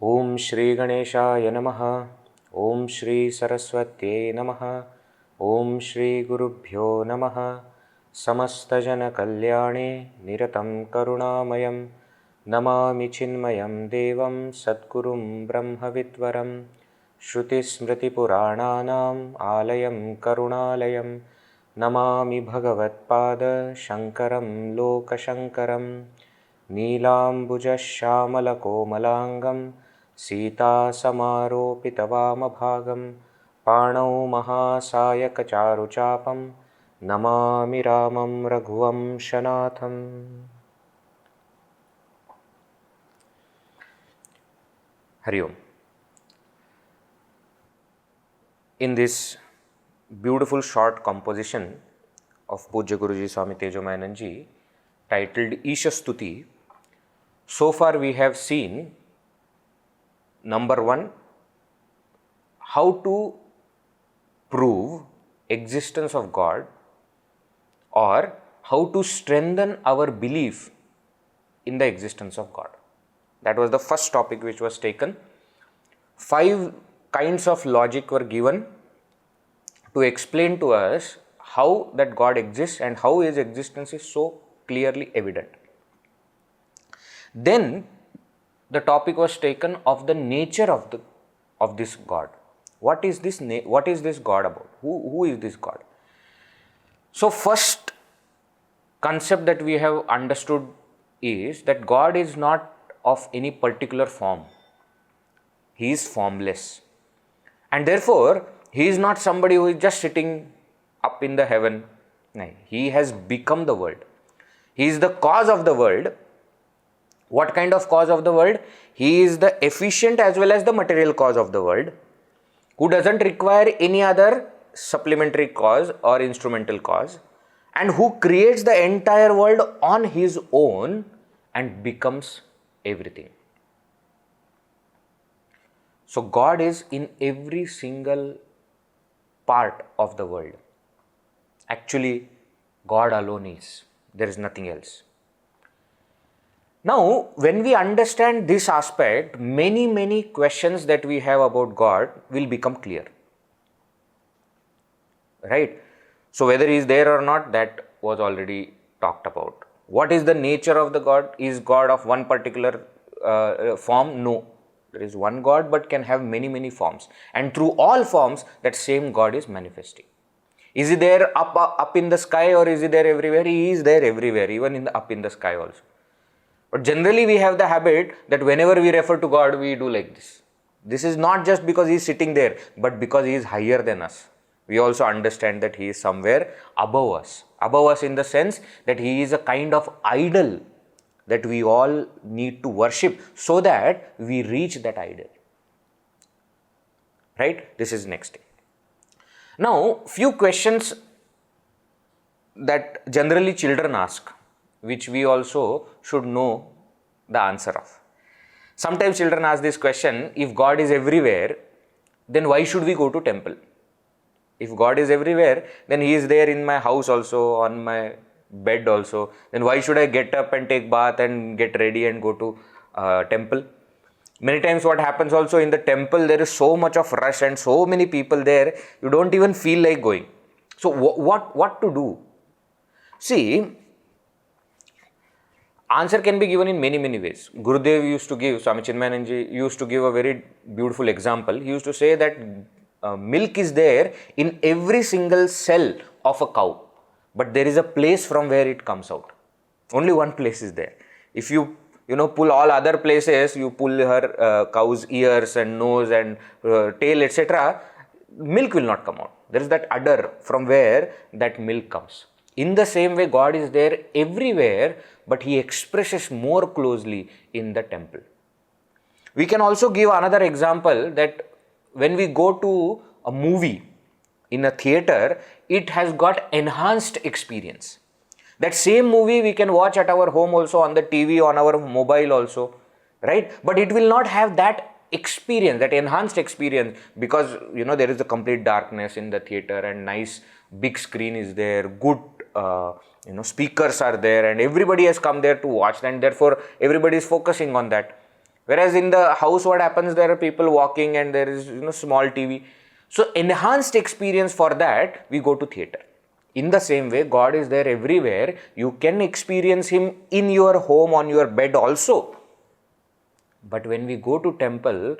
Om Shri Ganeshaya Namaha. Om Shri Saraswatye Namaha. Om Shri Gurubhyo Namaha. Samastajana Kalyane Niratam Karunamayam Namami Chinmayam Devam Satgurum Brahmavitvaram Shruti Smriti Purananam Alayam Karunalayam Namami Bhagavat Pada Shankaram Lokashankaram Neelambuja Shamala Komalangam Sita Samaropitavamabhagam Panau Mahasayaka Charuchapam Namami Ramam Raghuvam Shanatham. Hari Om. In this beautiful short composition of Pujya Guruji Swami Tejomayananda titled Isha Stuti, so far we have seen number one, how to prove existence of God or how to strengthen our belief in the existence of God. That was the first topic which was taken. 5 kinds of logic were given to explain to us how that God exists and how His existence is so clearly evident. Then the topic was taken of the nature of this God. What is this God about? Who is this God? So first concept that we have understood is that God is not of any particular form. He is formless. And therefore, He is not somebody who is just sitting up in the heaven. No, He has become the world. He is the cause of the world. What kind of cause of the world? He is the efficient as well as the material cause of the world, who doesn't require any other supplementary cause or instrumental cause, and who creates the entire world on His own and becomes everything. So God is in every single part of the world. Actually, God alone is. There is nothing else. Now, when we understand this aspect, many questions that we have about God will become clear. Right? So, whether He is there or not, that was already talked about. What is the nature of the God? Is God of one particular form? No. There is one God but can have many forms. And through all forms, that same God is manifesting. Is He there up in the sky or is He there everywhere? He is there everywhere, even up in the sky also. But generally we have the habit that whenever we refer to God, we do like this. This is not just because He is sitting there, but because He is higher than us. We also understand that He is somewhere above us. Above us in the sense that He is a kind of idol that we all need to worship so that we reach that idol. Right? This is next thing. Now, few questions that generally children ask, which we also should know the answer of. Sometimes children ask this question, if God is everywhere, then why should we go to temple? If God is everywhere, then He is there in my house also, on my bed also. Then why should I get up and take bath and get ready and go to temple? Many times what happens also in the temple, there is so much of rush and so many people there, you don't even feel like going. So what to do? See, answer can be given in many ways. Gurudev used to give, Swami Chinmayananda used to give a very beautiful example. He used to say that milk is there in every single cell of a cow, but there is a place from where it comes out. Only one place is there. If you pull all other places, you pull her cow's ears and nose and tail, etc., milk will not come out. There is that udder from where that milk comes. In the same way, God is there everywhere, but He expresses more closely in the temple. We can also give another example that when we go to a movie in a theater, it has got enhanced experience. That same movie we can watch at our home also, on the TV, on our mobile also, right? But it will not have that experience, that enhanced experience, because there is a complete darkness in the theater and nice big screen is there, good speakers are there, and everybody has come there to watch, and therefore everybody is focusing on that, Whereas in the house, what happens, there are people walking and there is small TV. So enhanced experience for that, we go to theater. In the same way, God is there everywhere. You can experience Him in your home, on your bed also. But when we go to temple,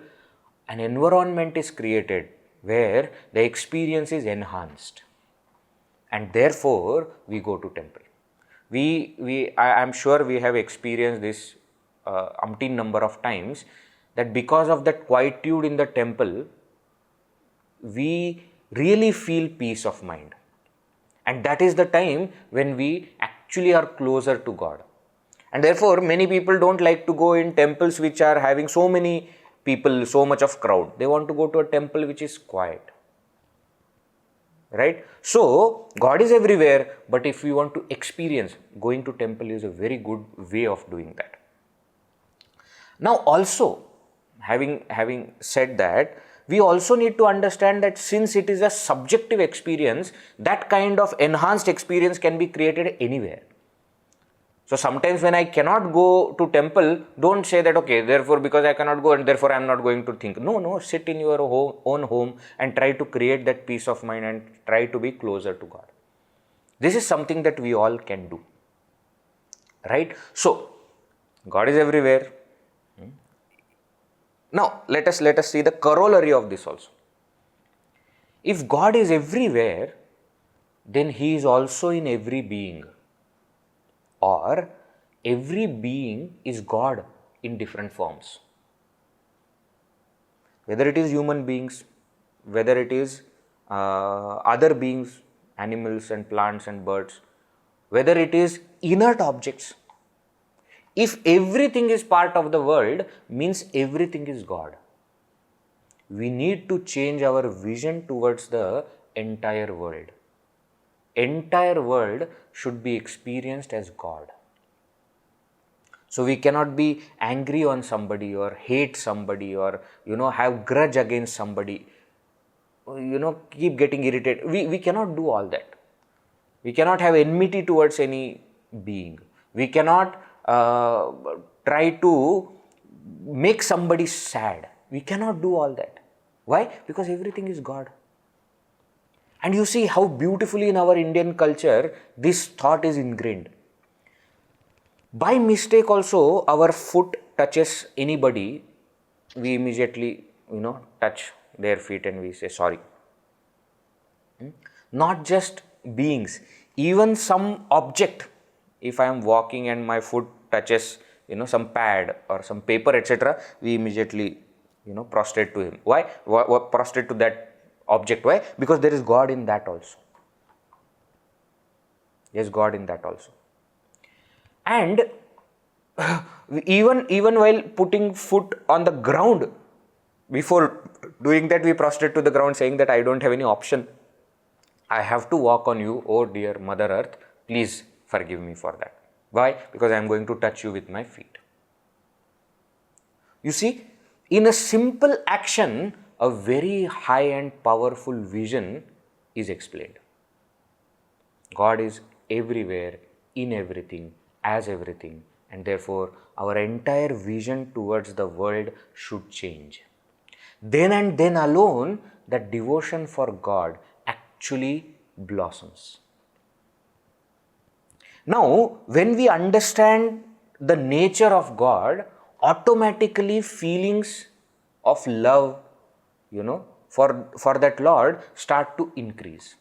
an environment is created where the experience is enhanced. And therefore, we go to temple. I am sure we have experienced this umpteen number of times, that because of that quietude in the temple, we really feel peace of mind. And that is the time when we actually are closer to God. And therefore, many people don't like to go in temples which are having so many people, so much of crowd. They want to go to a temple which is quiet. Right? So, God is everywhere, but if we want to experience, going to temple is a very good way of doing that. Now also, having said that, we also need to understand that since it is a subjective experience, that kind of enhanced experience can be created anywhere. So sometimes when I cannot go to temple, don't say that, okay, therefore because I cannot go and therefore I am not going to think. No, sit in your own home and try to create that peace of mind and try to be closer to God. This is something that we all can do. Right? So, God is everywhere. Now, let us see the corollary of this also. If God is everywhere, then He is also in every being. Or every being is God in different forms. Whether it is human beings, whether it is other beings, animals and plants and birds, whether it is inert objects. If everything is part of the world, means everything is God. We need to change our vision towards the entire world. Entire world should be experienced as God. So we cannot be angry on somebody or hate somebody or have grudge against somebody, keep getting irritated. We cannot do all that. We cannot have enmity towards any being. We cannot try to make somebody sad. We cannot do all that. Why? Because everything is God. And you see how beautifully in our Indian culture this thought is ingrained. By mistake also, our foot touches anybody, we immediately touch their feet and we say sorry. Not just beings, even some object. If I am walking and my foot touches some pad or some paper, etc., we immediately prostrate to him. Why? Prostrate to that object. Why? Because there is God in that also. Yes, God in that also. And even while putting foot on the ground, before doing that we prostrate to the ground, saying that I don't have any option. I have to walk on you, oh dear Mother Earth, please forgive me for that. Why? Because I am going to touch you with my feet. You see, in a simple action, a very high and powerful vision is explained. God is everywhere, in everything, as everything, and therefore our entire vision towards the world should change. Then and then alone, that devotion for God actually blossoms. Now, when we understand the nature of God, automatically feelings of love, for that Lord start to increase.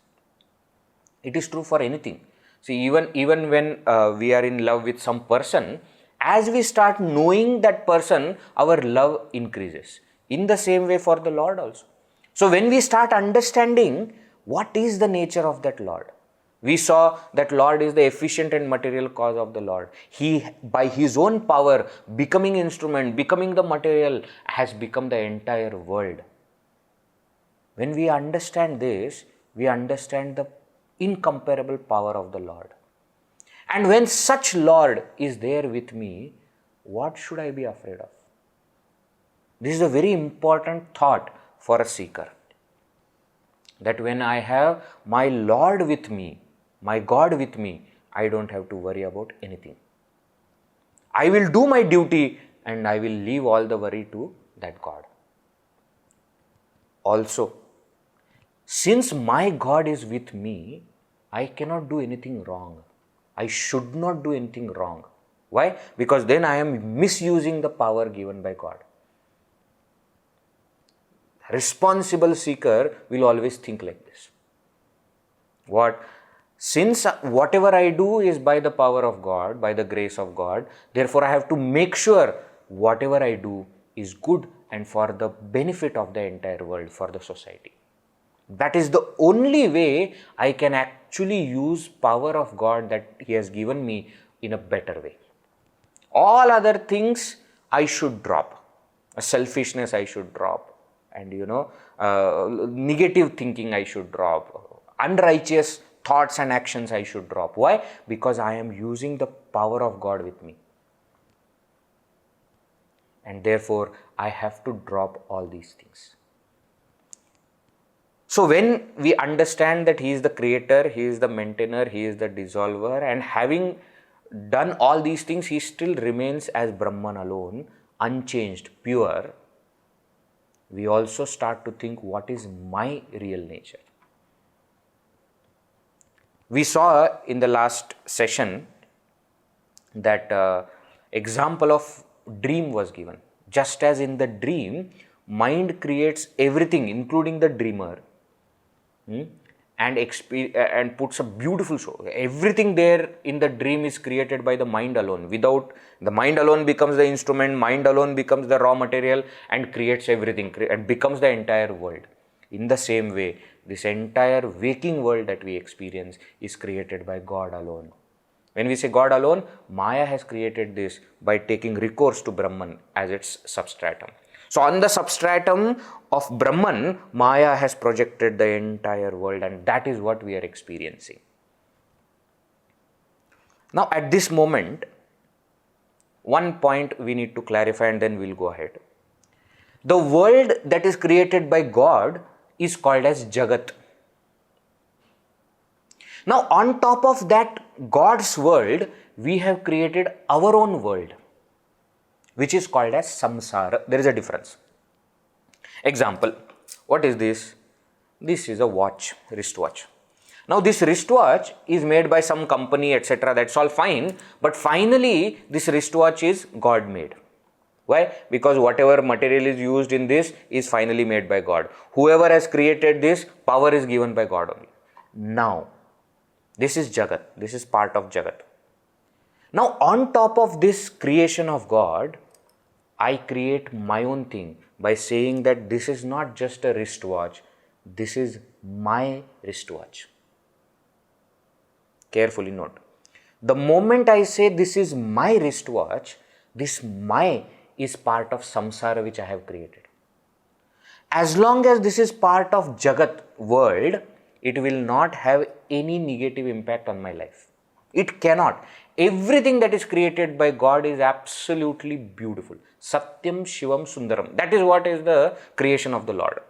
It is true for anything. See, even when we are in love with some person, as we start knowing that person, our love increases. In the same way for the Lord also. So when we start understanding what is the nature of that Lord, we saw that Lord is the efficient and material cause of the Lord. He, by His own power, becoming instrument, becoming the material, has become the entire world. When we understand this, we understand the incomparable power of the Lord. And when such Lord is there with me, what should I be afraid of? This is a very important thought for a seeker. That when I have my Lord with me, my God with me, I don't have to worry about anything. I will do my duty and I will leave all the worry to that God. Also, since my God is with me, I cannot do anything wrong. I should not do anything wrong. Why? Because then I am misusing the power given by God. Responsible seeker will always think like this. What? Since whatever I do is by the power of God, by the grace of God, therefore I have to make sure whatever I do is good and for the benefit of the entire world, for the society. That is the only way I can actually use power of God that He has given me in a better way. All other things I should drop. Selfishness I should drop. And negative thinking I should drop. Unrighteous thoughts and actions I should drop. Why? Because I am using the power of God with me. And therefore, I have to drop all these things. So when we understand that He is the creator, He is the maintainer, He is the dissolver, and having done all these things, He still remains as Brahman alone, unchanged, pure, we also start to think, what is my real nature? We saw in the last session that example of dream was given. Just as in the dream, mind creates everything, including the dreamer, and puts a beautiful show. Everything there in the dream is created by the mind alone. Without the mind alone becomes the instrument, mind alone becomes the raw material and creates everything and becomes the entire world. In the same way, this entire waking world that we experience is created by God alone. When we say God alone, Maya has created this by taking recourse to Brahman as its substratum. So on the substratum of Brahman, Maya has projected the entire world, and that is what we are experiencing. Now at this moment, one point we need to clarify and then we'll go ahead. The world that is created by God is called as Jagat. Now on top of that God's world, we have created our own world, which is called as samsara. There is a difference. Example, what is this? This is a watch, wristwatch. Now this wristwatch is made by some company, etc. That's all fine. But finally, this wristwatch is God made. Why? Because whatever material is used in this is finally made by God. Whoever has created this, power is given by God only. Now, this is Jagat. This is part of Jagat. Now on top of this creation of God, I create my own thing by saying that this is not just a wristwatch, this is my wristwatch. Carefully note. The moment I say this is my wristwatch, this my is part of samsara which I have created. As long as this is part of Jagat world, it will not have any negative impact on my life. It cannot. Everything that is created by God is absolutely beautiful. Satyam, Shivam, Sundaram. That is what is the creation of the Lord.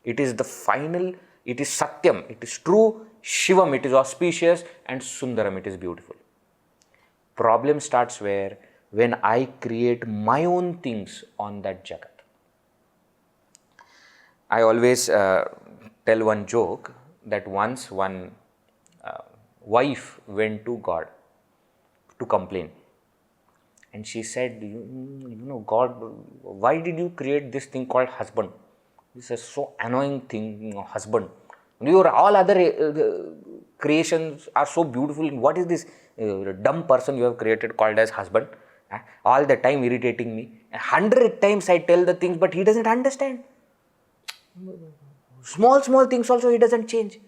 It is the final, it is Satyam, it is true, Shivam, it is auspicious, and Sundaram, it is beautiful. Problem starts where? When I create my own things on that Jagat. I always tell one joke that once one wife went to God to complain. And she said, God, why did you create this thing called husband? This is so annoying thing, husband. Your all other creations are so beautiful. What is this dumb person you have created called as husband? All the time irritating me. 100 times I tell the things, but he doesn't understand. Small things also he doesn't change.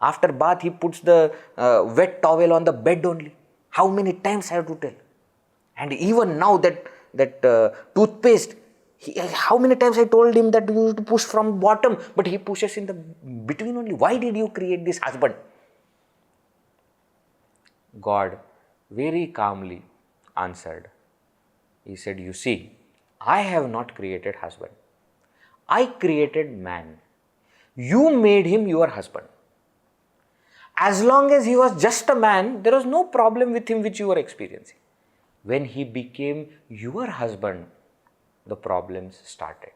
After bath, he puts the wet towel on the bed only. How many times I have to tell? And even now that toothpaste, how many times I told him that you have to push from bottom, but he pushes in the between only. Why did you create this husband? God very calmly answered. He said, you see, I have not created husband. I created man. You made him your husband. As long as he was just a man, there was no problem with him which you were experiencing. When he became your husband, the problems started.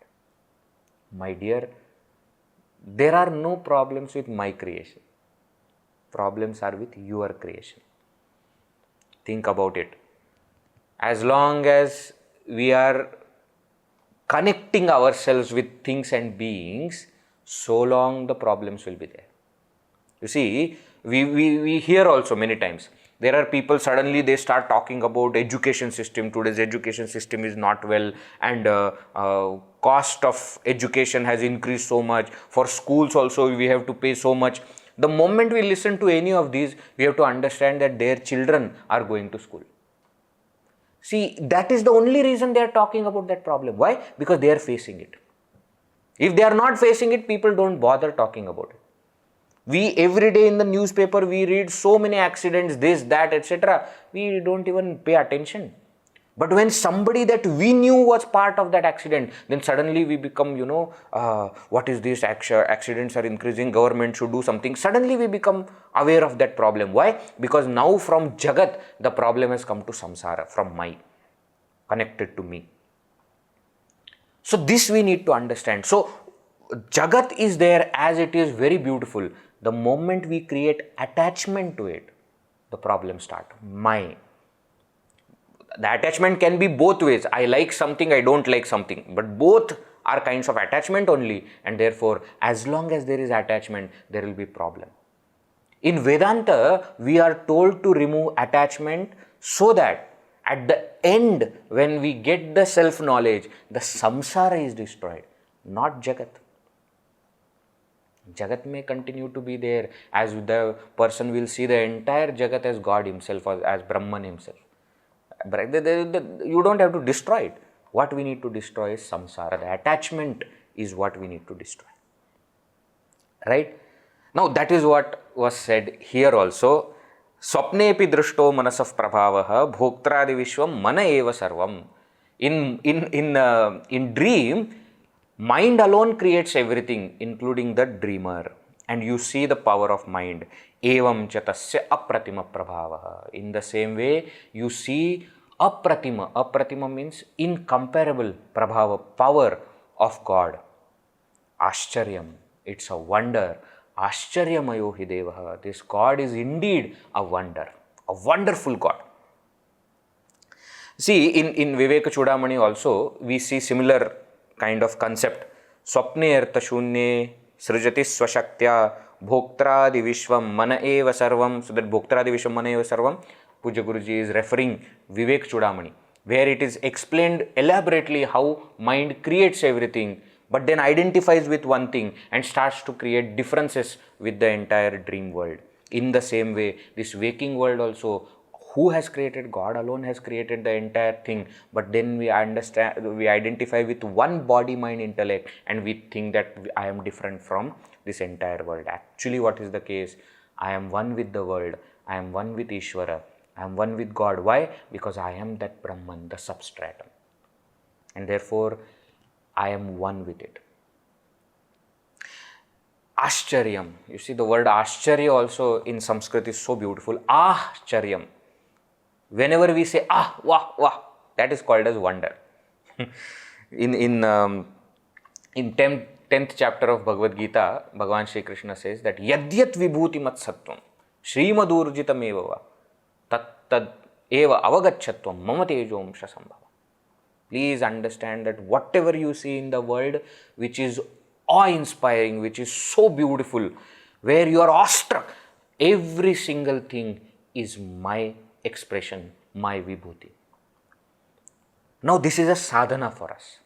My dear, there are no problems with my creation. Problems are with your creation. Think about it. As long as we are connecting ourselves with things and beings, so long the problems will be there. You see, we hear also many times, there are people suddenly they start talking about education system. Today's education system is not well, and cost of education has increased so much. For schools also we have to pay so much. The moment we listen to any of these, we have to understand that their children are going to school. See, that is the only reason they are talking about that problem. Why? Because they are facing it. If they are not facing it, people don't bother talking about it. We every day in the newspaper, we read so many accidents, this, that, etc. We don't even pay attention. But when somebody that we knew was part of that accident, then suddenly we become, what is this? Accidents are increasing, government should do something. Suddenly we become aware of that problem. Why? Because now from Jagat, the problem has come to samsara, from my, connected to me. So this we need to understand. So Jagat is there as it is, very beautiful. The moment we create attachment to it, the problem starts. My. The attachment can be both ways. I like something, I don't like something. But both are kinds of attachment only. And therefore, as long as there is attachment, there will be problem. In Vedanta, we are told to remove attachment so that at the end, when we get the self-knowledge, the samsara is destroyed, not Jagat. Jagat may continue to be there, as the person will see the entire Jagat as God himself, or as Brahman himself. You don't have to destroy it. What we need to destroy is samsara. The attachment is what we need to destroy. Right? Now that is what was said here also. Swapnepi drishto manasah prabhavah bhoktradi vishwam mana eva sarvam. In dream, mind alone creates everything, including the dreamer. And you see the power of mind. Evam cha tasya apratima prabhavaha. In the same way, you see apratima. Apratima means incomparable prabhava, power of God. Ashcharyam. It's a wonder. Ashcharyamayo hi devaha. This God is indeed a wonder. A wonderful God. See, in Viveka Chudamani also, we see similar kind of concept. Swapne artha shunye srijati swashaktya bhoktradi vishwam mana eva sarvam. So that bhoktradi vishwam mana eva sarvam, Pujya Guruji is referring Vivek Chudamani, where it is explained elaborately how mind creates everything, but then identifies with one thing and starts to create differences with the entire dream world. In the same way, this waking world also, who has created? God alone has created the entire thing. But then we understand, we identify with one body, mind, intellect, and we think that I am different from this entire world. Actually, what is the case? I am one with the world. I am one with Ishvara. I am one with God. Why? Because I am that Brahman, the substratum. And therefore, I am one with it. Ashcharyam. You see, the word Ashcharya also in Sanskrit is so beautiful. Ahcharyam. Whenever we say, wah, wah, that is called as wonder. in 10th chapter of Bhagavad Gita, Bhagavan Shri Krishna says that Yadyat vibhuti mat sattvam Shrimadurjitam eva tad eva avagachatvam mama tejomsha sambhava. Please understand that whatever you see in the world which is awe-inspiring, which is so beautiful, where you are awestruck, every single thing is my expression, my vibhuti. Now this is a sadhana for us.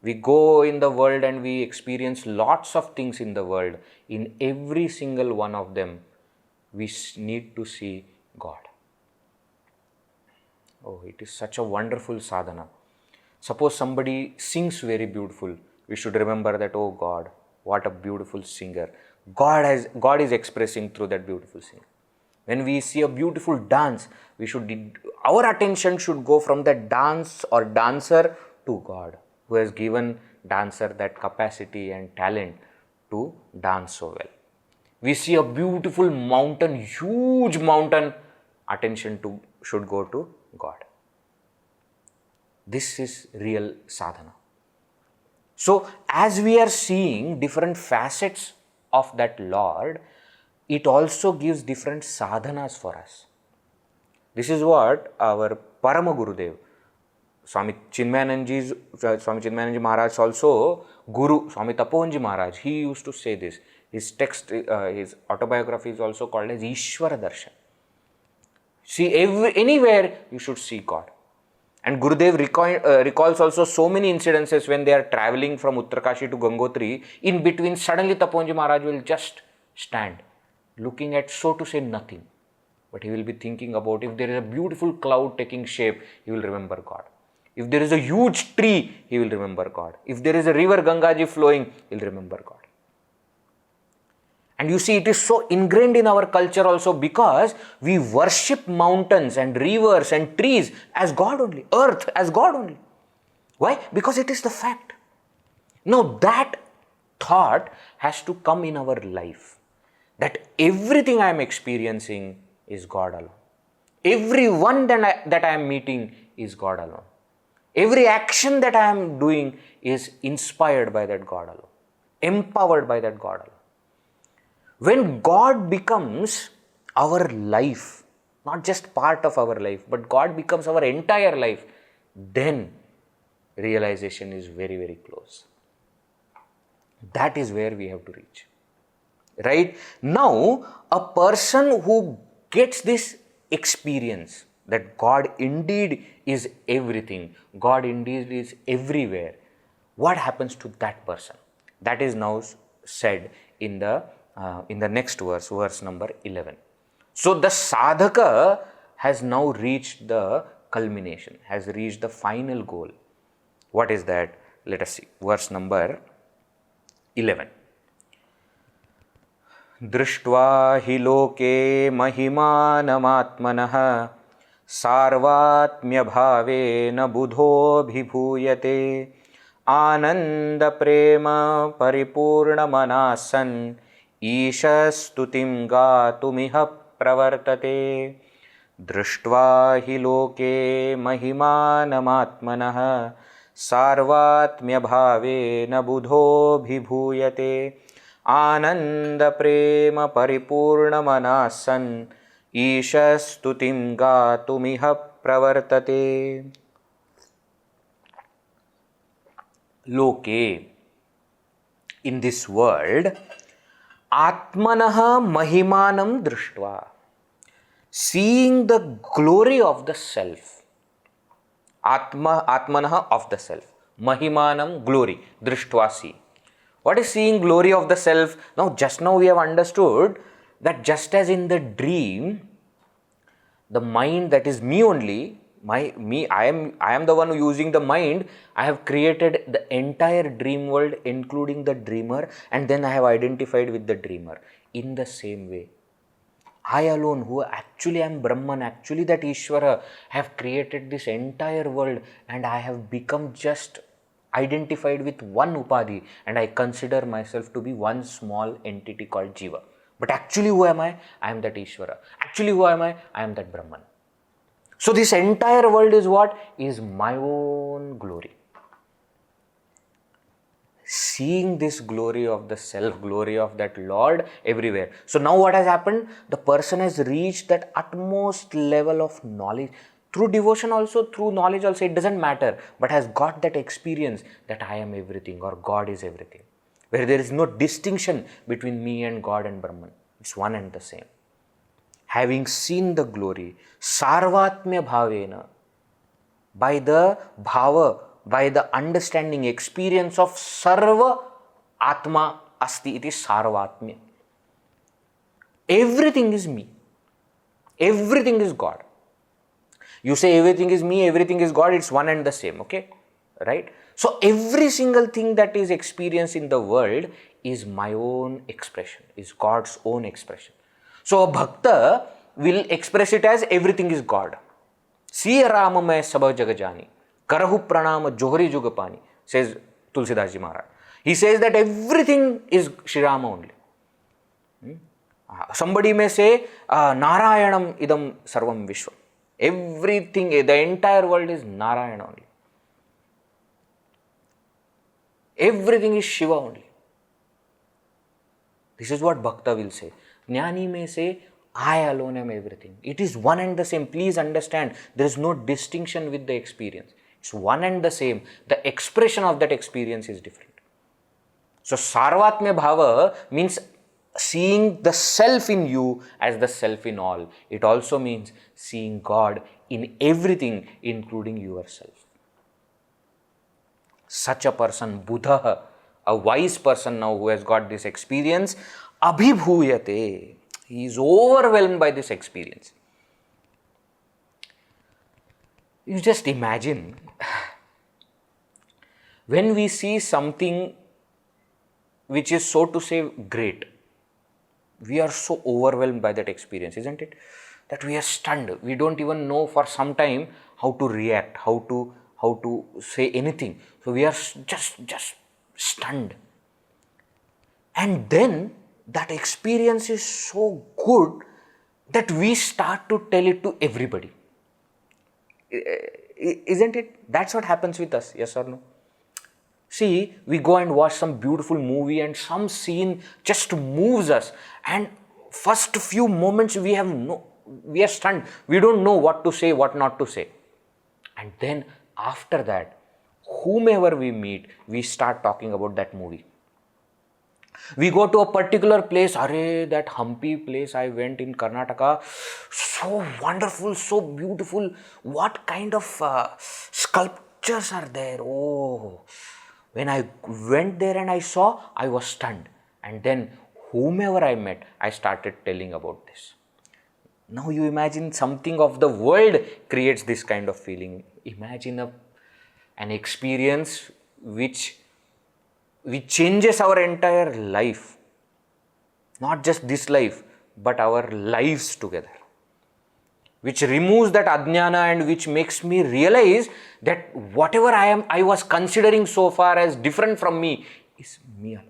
We go in the world and we experience lots of things in the world. In every single one of them, we need to see God. Oh, it is such a wonderful sadhana. Suppose somebody sings very beautiful, we should remember that, oh God, what a beautiful singer. God is expressing through that beautiful singer. When we see a beautiful dance, our attention should go from that dance or dancer to God, who has given dancer that capacity and talent to dance so well. We see a beautiful mountain, huge mountain, attention should go to God. This is real sadhana. So as we are seeing different facets of that Lord, it also gives different sadhanas for us. This is what our Parama Gurudev, Swami Chinmayananji Maharaj, also Guru, Swami Tapohanji Maharaj, he used to say this. His text, his autobiography is also called as Ishvara Darshan. See, anywhere you should see God. And Gurudev recalls also so many incidences when they are traveling from Uttarkashi to Gangotri. In between, suddenly Tapohanji Maharaj will just stand, looking at, so to say, nothing. But he will be thinking about, if there is a beautiful cloud taking shape, he will remember God. If there is a huge tree, he will remember God. If there is a river Gangaji flowing, he will remember God. And you see, it is so ingrained in our culture also, because we worship mountains and rivers and trees as God only, earth as God only. Why? Because it is the fact. Now that thought has to come in our life, that everything I am experiencing is God alone. Everyone that I am meeting is God alone. Every action that I am doing is inspired by that God alone, empowered by that God alone. When God becomes our life, not just part of our life, but God becomes our entire life, then realization is very, very close. That is where we have to reach. Right? Now, a person who gets this experience that God indeed is everything, God indeed is everywhere, what happens to that person? That is now said in the next verse, verse number 11. So the sadhaka has now reached the culmination, has reached the final goal. What is that? Let us see. Verse number 11. Drishtva hi loke mahimanamaatmanah sarvatmya bhavena budho bhibhuyate ananda prema paripurna manasan Isha stutim gatumiha pravartate drishtva hi loke mahimanamaatmanah sarvatmya bhavena budho bhibhuyate ananda prema paripurna manasan Isha stutim gatumiha pravartate. Loke, in this world, Atmanaha Mahimanam Drishtva, seeing the glory of the self. Atmanaha of the self. Mahimanam, glory. Drishtva, see. What is seeing glory of the self? Now, just now we have understood that just as in the dream, the mind that is me only, I am the one who using the mind. I have created the entire dream world, including the dreamer, and then I have identified with the dreamer. In the same way, I alone, who actually am Brahman, actually that Ishvara, have created this entire world, and I have become just identified with one upadhi, and I consider myself to be one small entity called Jiva. But actually, who am I? I am that Ishvara. Actually, who am I? I am that Brahman. So this entire world is what? Is my own glory. Seeing this glory of the self, glory of that Lord everywhere. So now what has happened? The person has reached that utmost level of knowledge. Through devotion also, through knowledge also, it doesn't matter. But has got that experience that I am everything or God is everything. Where there is no distinction between me and God and Brahman. It's one and the same. Having seen the glory, sarvatmya bhavena, by the bhava, by the understanding, experience of sarva atma asti, it is sarvatmya. Everything is me. Everything is God. You say everything is me, everything is God, it's one and the same, okay? Right? So every single thing that is experienced in the world is my own expression, is God's own expression. So a bhakta will express it as everything is God. Siya Rama mai sabha jagajani, karahu pranama johri jugapani, says Tulsidas Ji Maharaj. He says that everything is Shri Rama only. Somebody may say, Narayanam idam sarvam vishwam. Everything, the entire world is Narayana only. Everything is Shiva only. This is what Bhakta will say. Jnani may say, I alone am everything. It is one and the same. Please understand, there is no distinction with the experience. It's one and the same. The expression of that experience is different. So, Sarvatmya Bhava means seeing the self in you as the self in all. It also means seeing God in everything, including yourself. Such a person, Buddha, a wise person now who has got this experience, abhibhuyate. He is overwhelmed by this experience. You just imagine, when we see something which is, so to say, great, we are so overwhelmed by that experience, isn't it? That we are stunned. We don't even know for some time how to react, how to say anything. So we are just stunned. And then that experience is so good that we start to tell it to everybody. Isn't it? That's what happens with us, yes or no? See, we go and watch some beautiful movie and some scene just moves us, and first few moments we are stunned. We don't know what to say, what not to say. And then after that, whomever we meet, we start talking about that movie. We go to a particular place, that Hampi place I went in Karnataka, so wonderful, so beautiful. What kind of sculptures are there? Oh, when I went there and I saw, I was stunned. And then whomever I met, I started telling about this. Now you imagine something of the world creates this kind of feeling. Imagine an experience which changes our entire life. Not just this life, but our lives together. Which removes that ajnana and which makes me realize that whatever I was considering so far as different from me is me alone.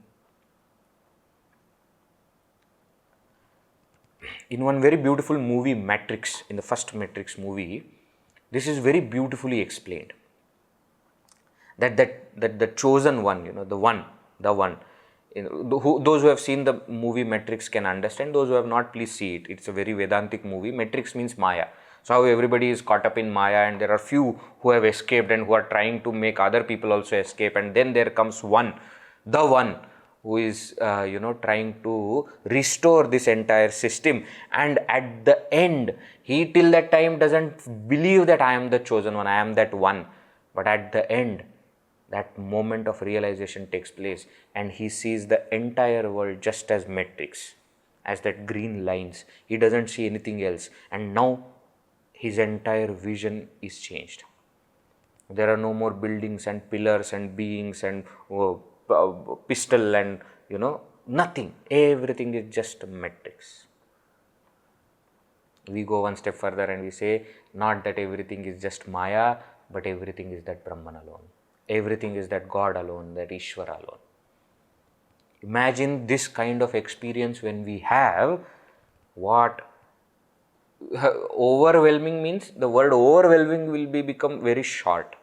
In one very beautiful movie, Matrix, in the first Matrix movie, this is very beautifully explained. That the chosen one, the one. Those who have seen the movie Matrix can understand. Those who have not, please see it. It's a very Vedantic movie. Matrix means Maya. So how everybody is caught up in Maya, and there are few who have escaped and who are trying to make other people also escape. And then there comes one, the one, who is trying to restore this entire system. And at the end, he till that time doesn't believe that I am the chosen one, I am that one. But at the end, that moment of realization takes place, and he sees the entire world just as Matrix, as that green lines. He doesn't see anything else, and now his entire vision is changed. There are no more buildings and pillars and beings and pistol and nothing. Everything is just Matrix. We go one step further and we say, not that everything is just Maya, but everything is that Brahman alone. Everything is that God alone, that Ishvara alone. Imagine this kind of experience when we have. What overwhelming means, the word overwhelming will become very short.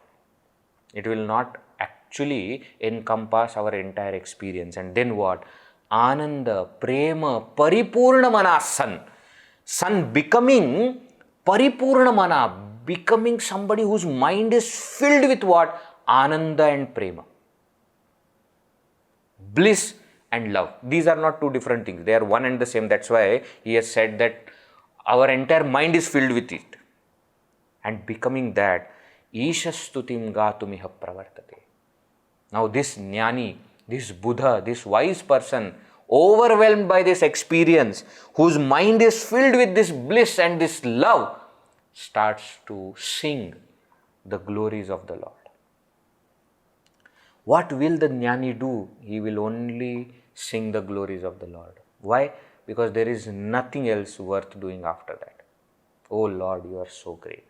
It will not actually encompass our entire experience. And then what? Ananda, Prema, Paripurna Mana San. San becoming Paripurna Mana, becoming somebody whose mind is filled with what? Ananda and Prema. Bliss and love. These are not two different things. They are one and the same. That's why he has said that our entire mind is filled with it. And becoming that, Isha Stutim Gatumiha Pravartate. Now this Jnani, this Buddha, this wise person, overwhelmed by this experience, whose mind is filled with this bliss and this love, starts to sing the glories of the Lord. What will the Jnani do? He will only sing the glories of the Lord. Why? Because there is nothing else worth doing after that. Oh Lord, you are so great.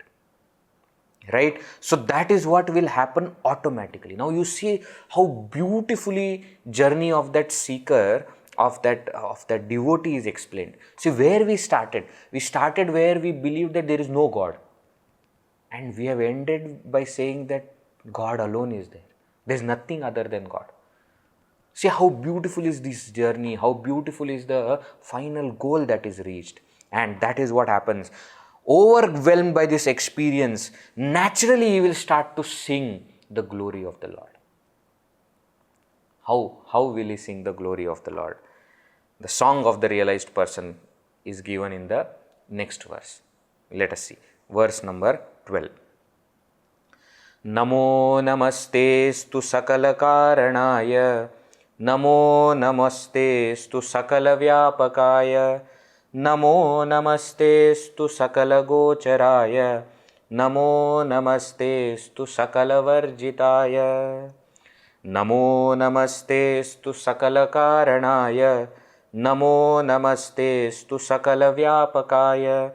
Right? So that is what will happen automatically. Now you see how beautifully journey of that seeker, of that devotee is explained. See where we started. We started where we believed that there is no God. And we have ended by saying that God alone is there. There is nothing other than God. See how beautiful is this journey, how beautiful is the final goal that is reached. And that is what happens. Overwhelmed by this experience, naturally you will start to sing the glory of the Lord. How will he sing the glory of the Lord? The song of the realized person is given in the next verse. Let us see. Verse number 12. Namo namastestu sakala karanaya, namo namastestu sakala vyapakaya, namo namastestu sakala gocharaya, namo namastestu sakala varjitaya, namo namastestu sakala karanaya, namo namastestu sakala vyapakaya,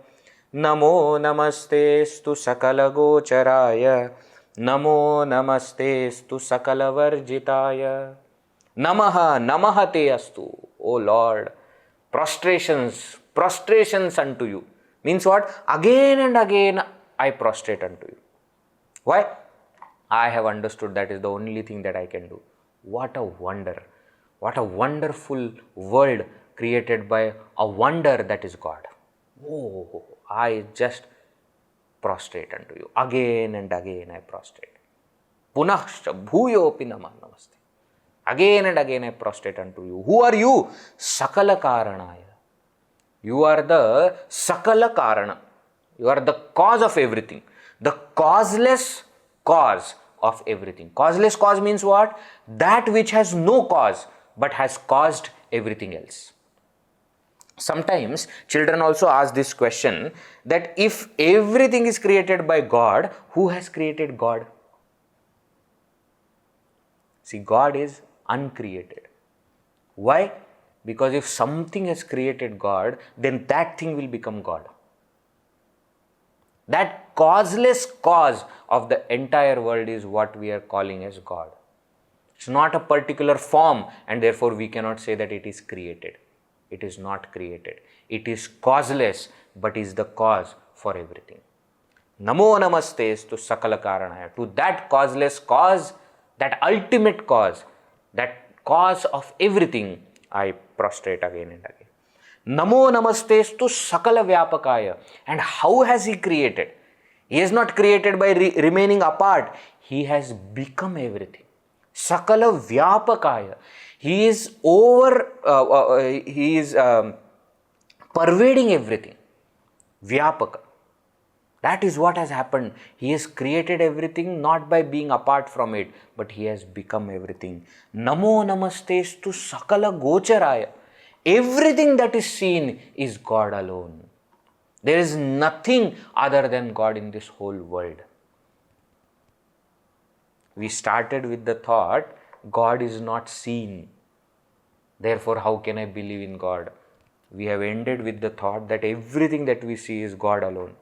namo namastestu sakala gocharaya, namo namastestu sakala varjitaya. Namaha, namaha te astu. O Lord, prostrations unto you. Means what? Again and again I prostrate unto you. Why? I have understood that is the only thing that I can do. What a wonder. What a wonderful world created by a wonder that is God. Oh, I just prostrate unto you. Again and again I prostrate. Punahsha bhuyopi namaste. Again and again I prostrate unto you. Who are you? Sakala karanaya. You are the sakala karana. You are the cause of everything. The causeless cause of everything. Causeless cause means what? That which has no cause but has caused everything else. Sometimes children also ask this question that if everything is created by God, who has created God? See, God is uncreated. Why? Because if something has created God, then that thing will become God. That causeless cause of the entire world is what we are calling as God. It's not a particular form, and therefore we cannot say that it is created. It is not created. It is causeless, but is the cause for everything. Namo namastestu sakala karanaya. To that causeless cause, that ultimate cause, that cause of everything, I prostrate again and again. Namo namastestu sakala vyapakaya. And how has he created? He has not created by remaining apart. He has become everything. Sakala vyapakaya. He is pervading everything. Vyapaka. That is what has happened. He has created everything not by being apart from it, but he has become everything. Namo namastestu sakala gocharaya. Everything that is seen is God alone. There is nothing other than God in this whole world. We started with the thought, God is not seen. Therefore, how can I believe in God? We have ended with the thought that everything that we see is God alone.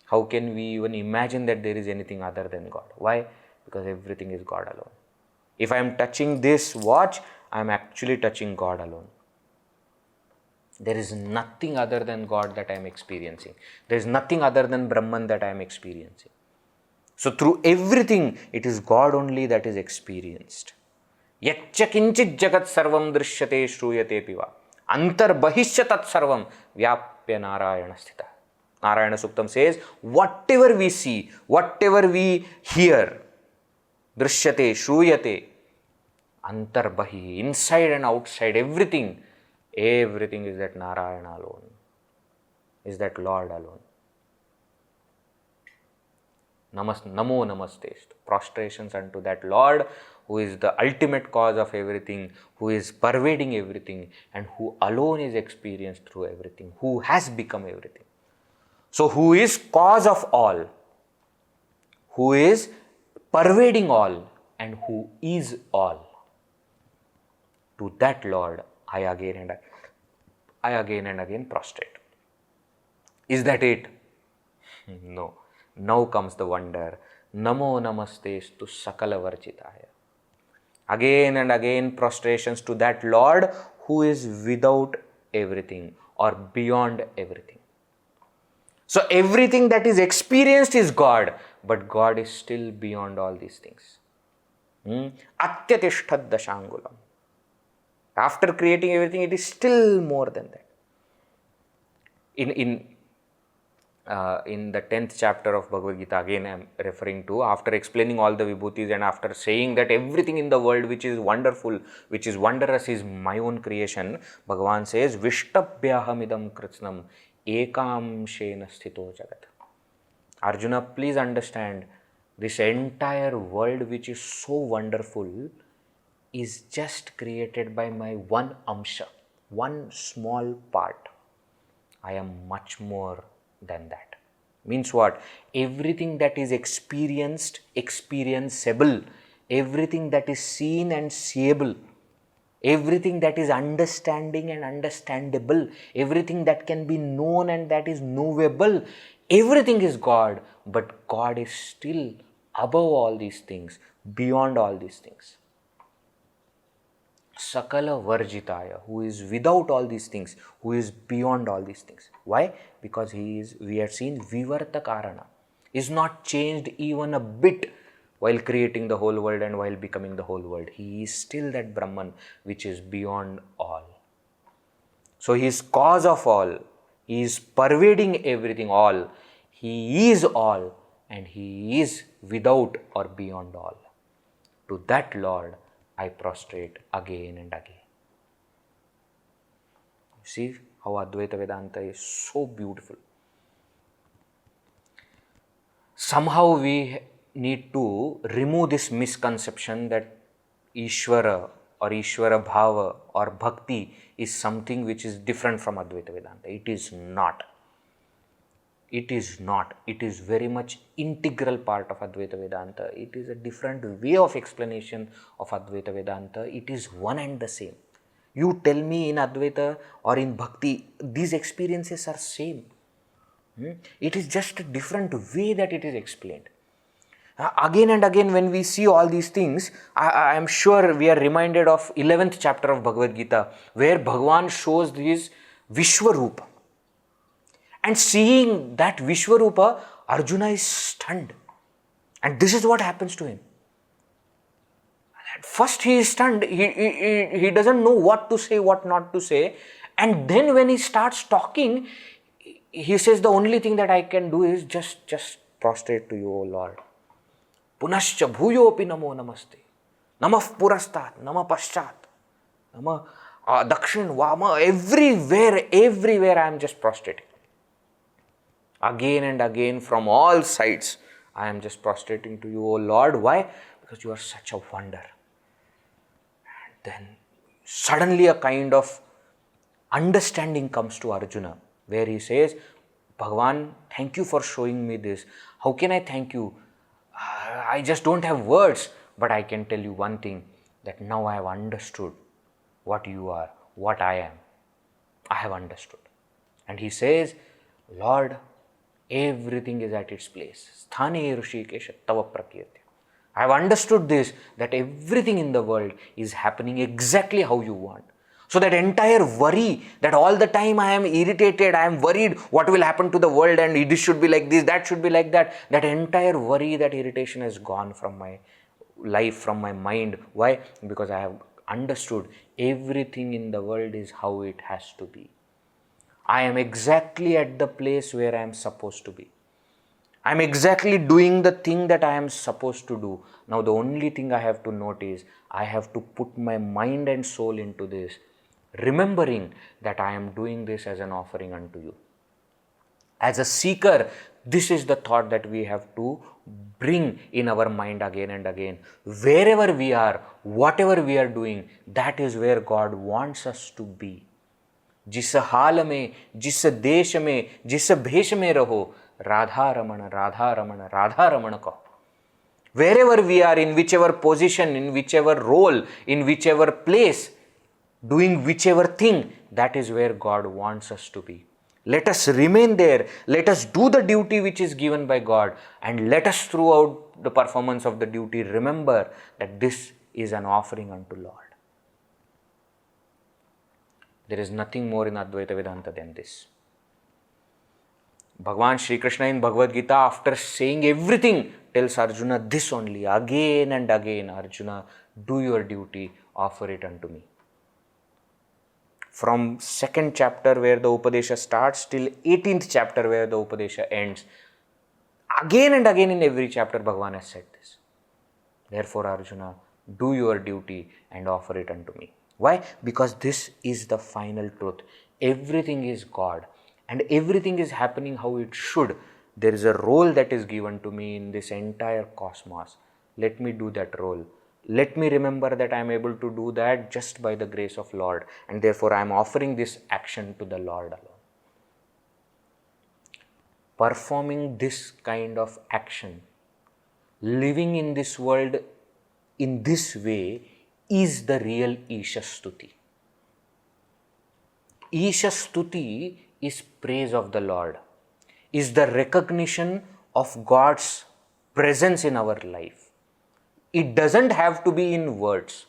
How can we even imagine that there is anything other than God? Why? Because everything is God alone. If I am touching this watch, I am actually touching God alone. There is nothing other than God that I am experiencing. There is nothing other than Brahman that I am experiencing. So through everything, it is God only that is experienced. Yaccha kinchit jagat sarvam drishyate shruyate piva. Antar bahishya tat sarvam vyapya narayana sthita. Narayana Suktam says, whatever we see, whatever we hear, drishyate, shruyate, antar bahi, inside and outside, everything is that Narayana alone, is that Lord alone. Namo namastestu. Prostrations unto that Lord who is the ultimate cause of everything, who is pervading everything, and who alone is experienced through everything, who has become everything. So who is cause of all, who is pervading all, and who is all. To that Lord I again and again prostrate. Is that it? No. Now comes the wonder. Namo namastestu sakala varjitaya. Again and again prostrations to that Lord who is without everything or beyond everything. So everything that is experienced is God, but God is still beyond all these things. Atyatishthad dashangulam. After creating everything, it is still more than that. In the 10th chapter of Bhagavad Gita, again I am referring to, after explaining all the vibhutis and after saying that everything in the world which is wonderful, which is wondrous is my own creation, Bhagavan says, Vishtabhyahamidam kritsnam ekamshena sthito jagat. Arjuna, please understand, this entire world which is so wonderful is just created by my one amsha, one small part. I am much more than that. Means what? Everything that is experienced, experienceable, everything that is seen and seeable, everything that is understanding and understandable, everything that can be known and that is knowable, everything is God, but God is still above all these things, beyond all these things. Sakala Varjitaya, who is without all these things, who is beyond all these things. Why? Because he is, we have seen, Vivarta Karana, is not changed even a bit while creating the whole world and while becoming the whole world. He is still that Brahman which is beyond all. So he is cause of all, he is pervading everything, all. He is all and he is without or beyond all. To that Lord I prostrate again and again. See how Advaita Vedanta is so beautiful. Somehow we need to remove this misconception that Ishvara or Ishvara Bhava or Bhakti is something which is different from Advaita Vedanta. It is not. It is not. It is very much integral part of Advaita Vedanta. It is a different way of explanation of Advaita Vedanta. It is one and the same. You tell me in Advaita or in Bhakti, these experiences are same. It is just a different way that it is explained. Again and again when we see all these things, I am sure we are reminded of 11th chapter of Bhagavad Gita, where Bhagavan shows this Vishwarupa. And seeing that Vishwarupa, Arjuna is stunned. And this is what happens to him. At first he is stunned. He doesn't know what to say, what not to say. And then when he starts talking, he says, the only thing that I can do is just prostrate to you, O Lord. Punascha bhuyopi namo namaste. Namah purastat, namah paschat, namah dakshin, vama, everywhere I am just prostrating. Again and again from all sides, I am just prostrating to you, O Lord. Why? Because you are such a wonder. And then suddenly a kind of understanding comes to Arjuna, where he says, Bhagavan, thank you for showing me this. How can I thank you? I just don't have words, but I can tell you one thing, that now I have understood what you are, what I am. I have understood. And he says, Lord, everything is at its place. Sthane Rishikesha Tava Prakyati. I have understood this, that everything in the world is happening exactly how you want. So that entire worry, that all the time I am irritated, I am worried what will happen to the world and this should be like this, that should be like that. That entire worry, that irritation has gone from my life, from my mind. Why? Because I have understood everything in the world is how it has to be. I am exactly at the place where I am supposed to be. I am exactly doing the thing that I am supposed to do. Now the only thing I have to note is, I have to put my mind and soul into this, remembering that I am doing this as an offering unto you. As a seeker, this is the thought that we have to bring in our mind again and again. Wherever we are, whatever we are doing, that is where God wants us to be. जिस हाल में, जिस देश में, जिस भेष में रहो, राधा रमण राधा रमण राधा रमण कहो. Wherever we are, in whichever position, in whichever role, in whichever place, doing whichever thing, that is where God wants us to be. Let us remain there. Let us do the duty which is given by God, and let us, throughout the performance of the duty, remember that this is an offering unto Lord. There is nothing more in Advaita Vedanta than this. Bhagavan Shri Krishna in Bhagavad Gita, after saying everything, tells Arjuna this only, again and again, Arjuna, do your duty, offer it unto me. From second chapter where the Upadesha starts till 18th chapter where the Upadesha ends. Again and again in every chapter Bhagavan has said this. Therefore Arjuna, do your duty and offer it unto me. Why? Because this is the final truth. Everything is God and everything is happening how it should. There is a role that is given to me in this entire cosmos. Let me do that role. Let me remember that I am able to do that just by the grace of Lord, and therefore I am offering this action to the Lord alone. Performing this kind of action, living in this world in this way is the real Isha Stuti. Isha Stuti is praise of the Lord, is the recognition of God's presence in our life. It doesn't have to be in words.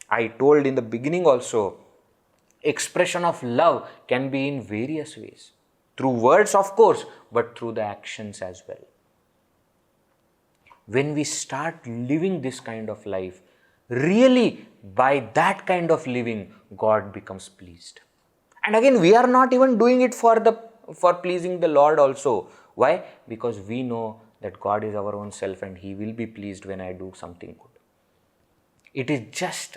I told in the beginning also, expression of love can be in various ways. Through words, of course, but through the actions as well. When we start living this kind of life, really by that kind of living, God becomes pleased. And again, we are not even doing it for pleasing the Lord also. Why? Because we know that God is our own self and He will be pleased when I do something good. It is just,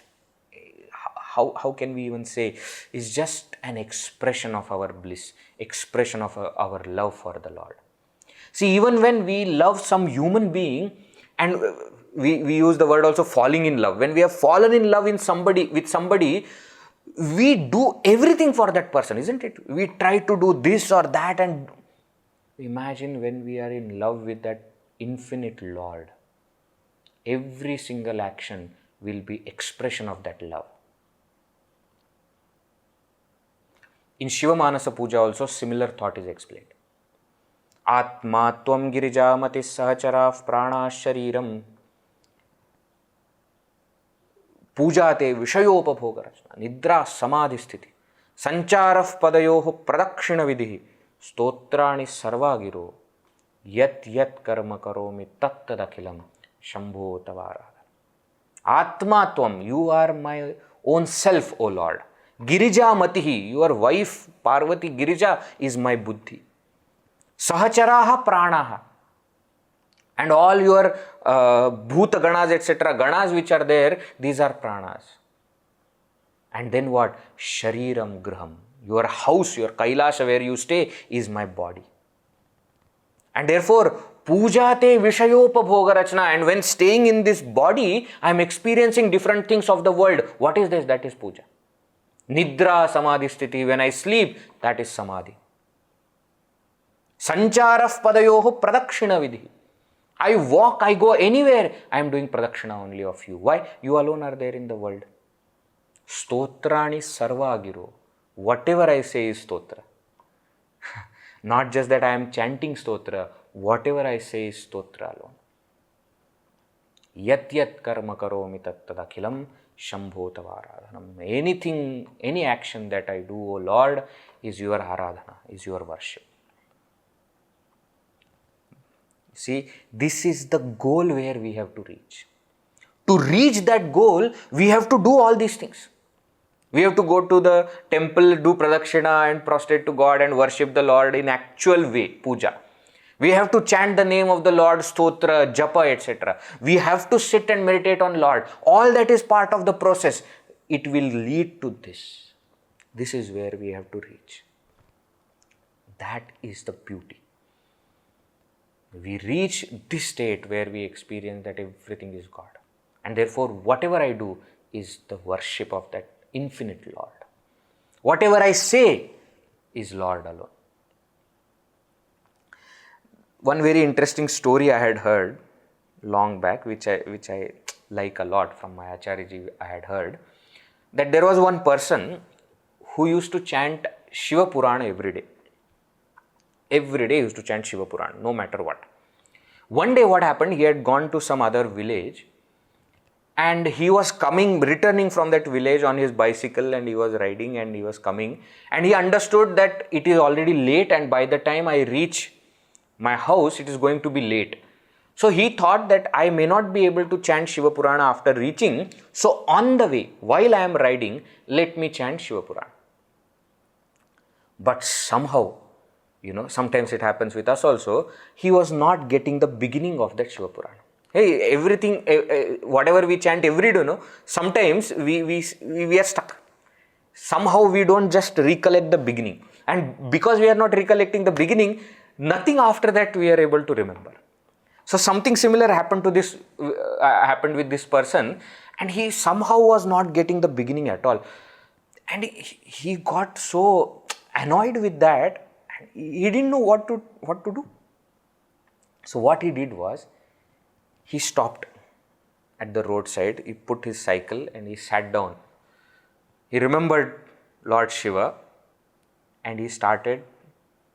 how can we even say, it's just an expression of our bliss, expression of our love for the Lord. See, even when we love some human being, and we use the word also falling in love, when we have fallen in love with somebody, we do everything for that person, isn't it? We try to do this or that, and imagine when we are in love with that infinite Lord. Every single action will be expression of that love. In Shiva Manasa Puja also similar thought is explained. Atma tvam girijamati sahacharaf prana shariram pujate vishayopabhoga rachna nidra samadhi sthiti sancharaf padayoh pradakshina vidhi stotrani sarvagiro yat karma karomi tattadakilam shambho tavara. Atma tvam, you are my own self, O Lord. Girija matihi, your wife Parvati Girija is my buddhi. Sahacharaha pranaha, and all your bhuta ganas, etc., ganas which are there, these are pranas. And then what? Shariram graham, your house, your Kailasha where you stay is my body. And therefore, pujate vishayopabhoga rachna, and when staying in this body, I am experiencing different things of the world. What is this? That is puja. Nidra samadhi sthiti, when I sleep, that is samadhi. Sancharaf padayoho pradakshina vidhi. I walk, I go anywhere, I am doing pradakshina only of you. Why? You alone are there in the world. Stotrani sarvagiro. Whatever I say is stotra. Not just that I am chanting stotra, whatever I say is stotra alone. Yat karma karomi tattadakilam shambho tavaradhanam. Anything, any action that I do, O Lord, is your aradhana, is your worship. See, this is the goal where we have to reach. To reach that goal, we have to do all these things. We have to go to the temple, do pradakshina and prostrate to God and worship the Lord in actual way, puja. We have to chant the name of the Lord, stotra, japa, etc. We have to sit and meditate on Lord. All that is part of the process. It will lead to this. This is where we have to reach. That is the beauty. We reach this state where we experience that everything is God. And therefore, whatever I do is the worship of that infinite Lord. Whatever I say is Lord alone. One very interesting story I had heard long back, which I like a lot from my Acharyaji, I had heard, that there was one person who used to chant Shiva Purana every day. Every day he used to chant Shiva Purana, no matter what. One day what happened, he had gone to some other village and he was returning from that village on his bicycle, and he was riding and he was coming, and he understood that it is already late and by the time I reach my house, it is going to be late. So he thought that I may not be able to chant Shiva Purana after reaching. So on the way, while I am riding, let me chant Shiva Purana. But somehow, sometimes it happens with us also, he was not getting the beginning of that Shiva Purana. Hey, everything, whatever we chant every day, sometimes we are stuck. Somehow we don't just recollect the beginning. And because we are not recollecting the beginning, nothing after that we are able to remember. So something similar happened with this person, and he somehow was not getting the beginning at all. And he got so annoyed with that, and he didn't know what to do. So what he did was, he stopped at the roadside, he put his cycle and he sat down. He remembered Lord Shiva and he started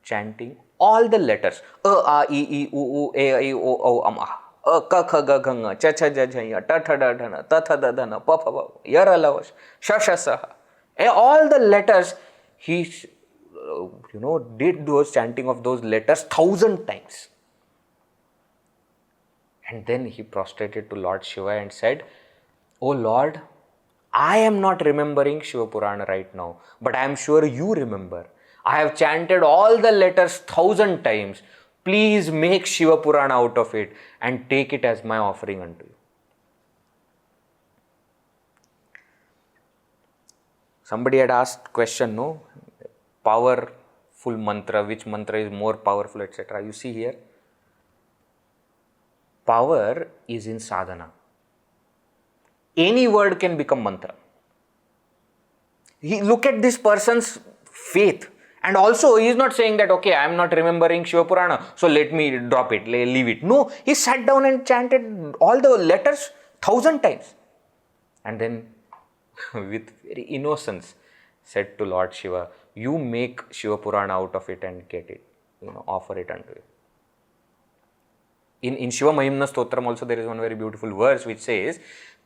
chanting all the letters. A, A, I, I, U, U, A, I, O, O, Am, A, Ka, Kha, Ga, Gha, Nga, Cha, Cha, Ja, Ja, Ya, Ta, Tha, Da, Dha, Na, Ta, Tha, Da, Dha, Na, Pa, Pa, Pa, Ya, Ra, La, Va, Sha, Sha, Sa, Ha. All the letters, he did those chanting of those letters 1,000 times. And then he prostrated to Lord Shiva and said, "Oh Lord, I am not remembering Shiva Purana right now, but I am sure you remember. I have chanted all the letters 1,000 times. Please make Shiva Purana out of it and take it as my offering unto you." Somebody had asked question, no? Powerful mantra, which mantra is more powerful, etc. You see here, power is in sadhana. Any word can become mantra. Look at this person's faith. And also, he is not saying that, okay, I am not remembering Shiva Purana, so let me drop it, leave it. No, he sat down and chanted all the letters 1,000 times. And then, with very innocence, said to Lord Shiva, "You make Shiva Purana out of it and get it, offer it unto you." In Shiva Mahimna Stotram also there is one very beautiful verse which says,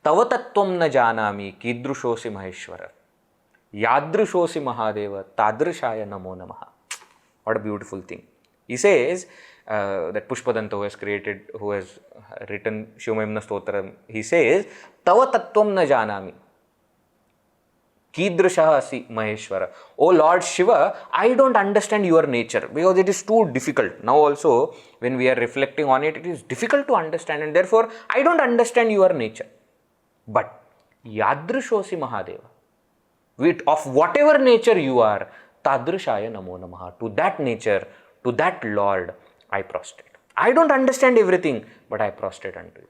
"Tava tattvam na janami kidrushosi maheshwara, yadrushosi mahadeva tadrishaya namo namaha." What a beautiful thing. He says, that Pushpadanta who has written Shiva Mahimna Stotram, he says, "Tava tattvam na janami kidrushosi maheshwara." Oh Lord Shiva, I don't understand your nature because it is too difficult. Now also, when we are reflecting on it, it is difficult to understand, and therefore I don't understand your nature. But yadrushosi mahadeva, of whatever nature you are, tadrishaya namo namaha, to that nature, to that Lord, I prostrate. I don't understand everything, but I prostrate unto you.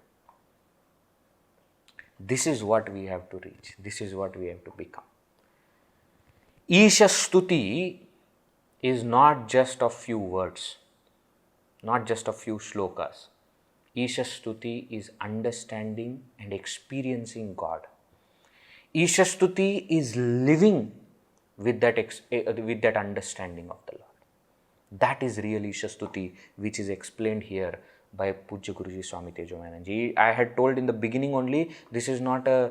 This is what we have to reach. This is what we have to become. Isha Stuti is not just a few words, not just a few shlokas. Isha Stuti is understanding and experiencing God. Isha Stuti is living with that understanding of the Lord. That is real Isha Stuti, which is explained here by Pujya Guruji Swami Tejomayananda. I had told in the beginning only, this is not a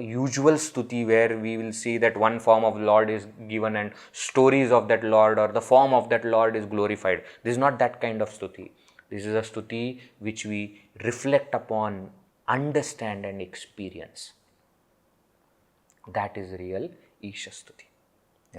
usual stuti where we will see that one form of Lord is given and stories of that Lord or the form of that Lord is glorified. This is not that kind of stuti. This is a stuti which we reflect upon, understand and experience. That is real Isha Stuti.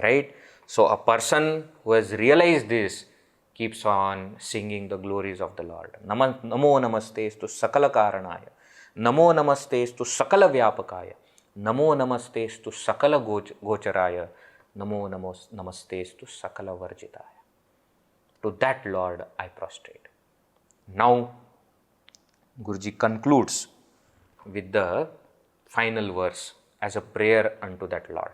Right? So a person who has realized this keeps on singing the glories of the Lord. Namo namastestu sakala karanaya. Namo namastestu sakala vyapakaya. Namo namastestu sakala gocharaya. Namo namastestu sakala varjitaya. To that Lord I prostrate. Now, Guruji concludes with the final verse as a prayer unto that Lord.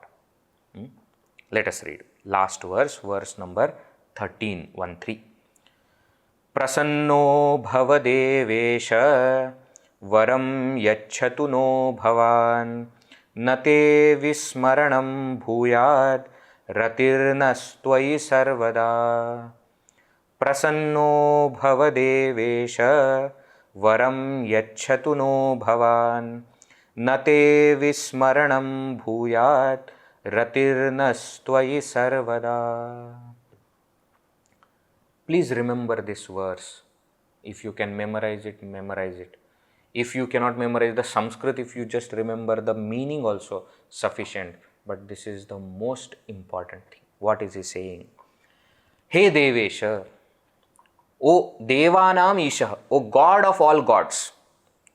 Let us read. Last verse number 13. Prasanno bhavadevesha varam yachhatu no bhavan nate vismaranam bhuyad ratirnastvai sarvada. Prasanno bhavadevesha varam yachhatu no bhavan nate vismaranam bhuyad ratirnastvai sarvada. Please remember this verse If you can memorize it, memorize it. If you cannot memorize the Sanskrit, if you just remember the meaning also, sufficient. But this is the most important thing. What is he saying? Hey Devesha, O Devanam Isha, O God of all gods.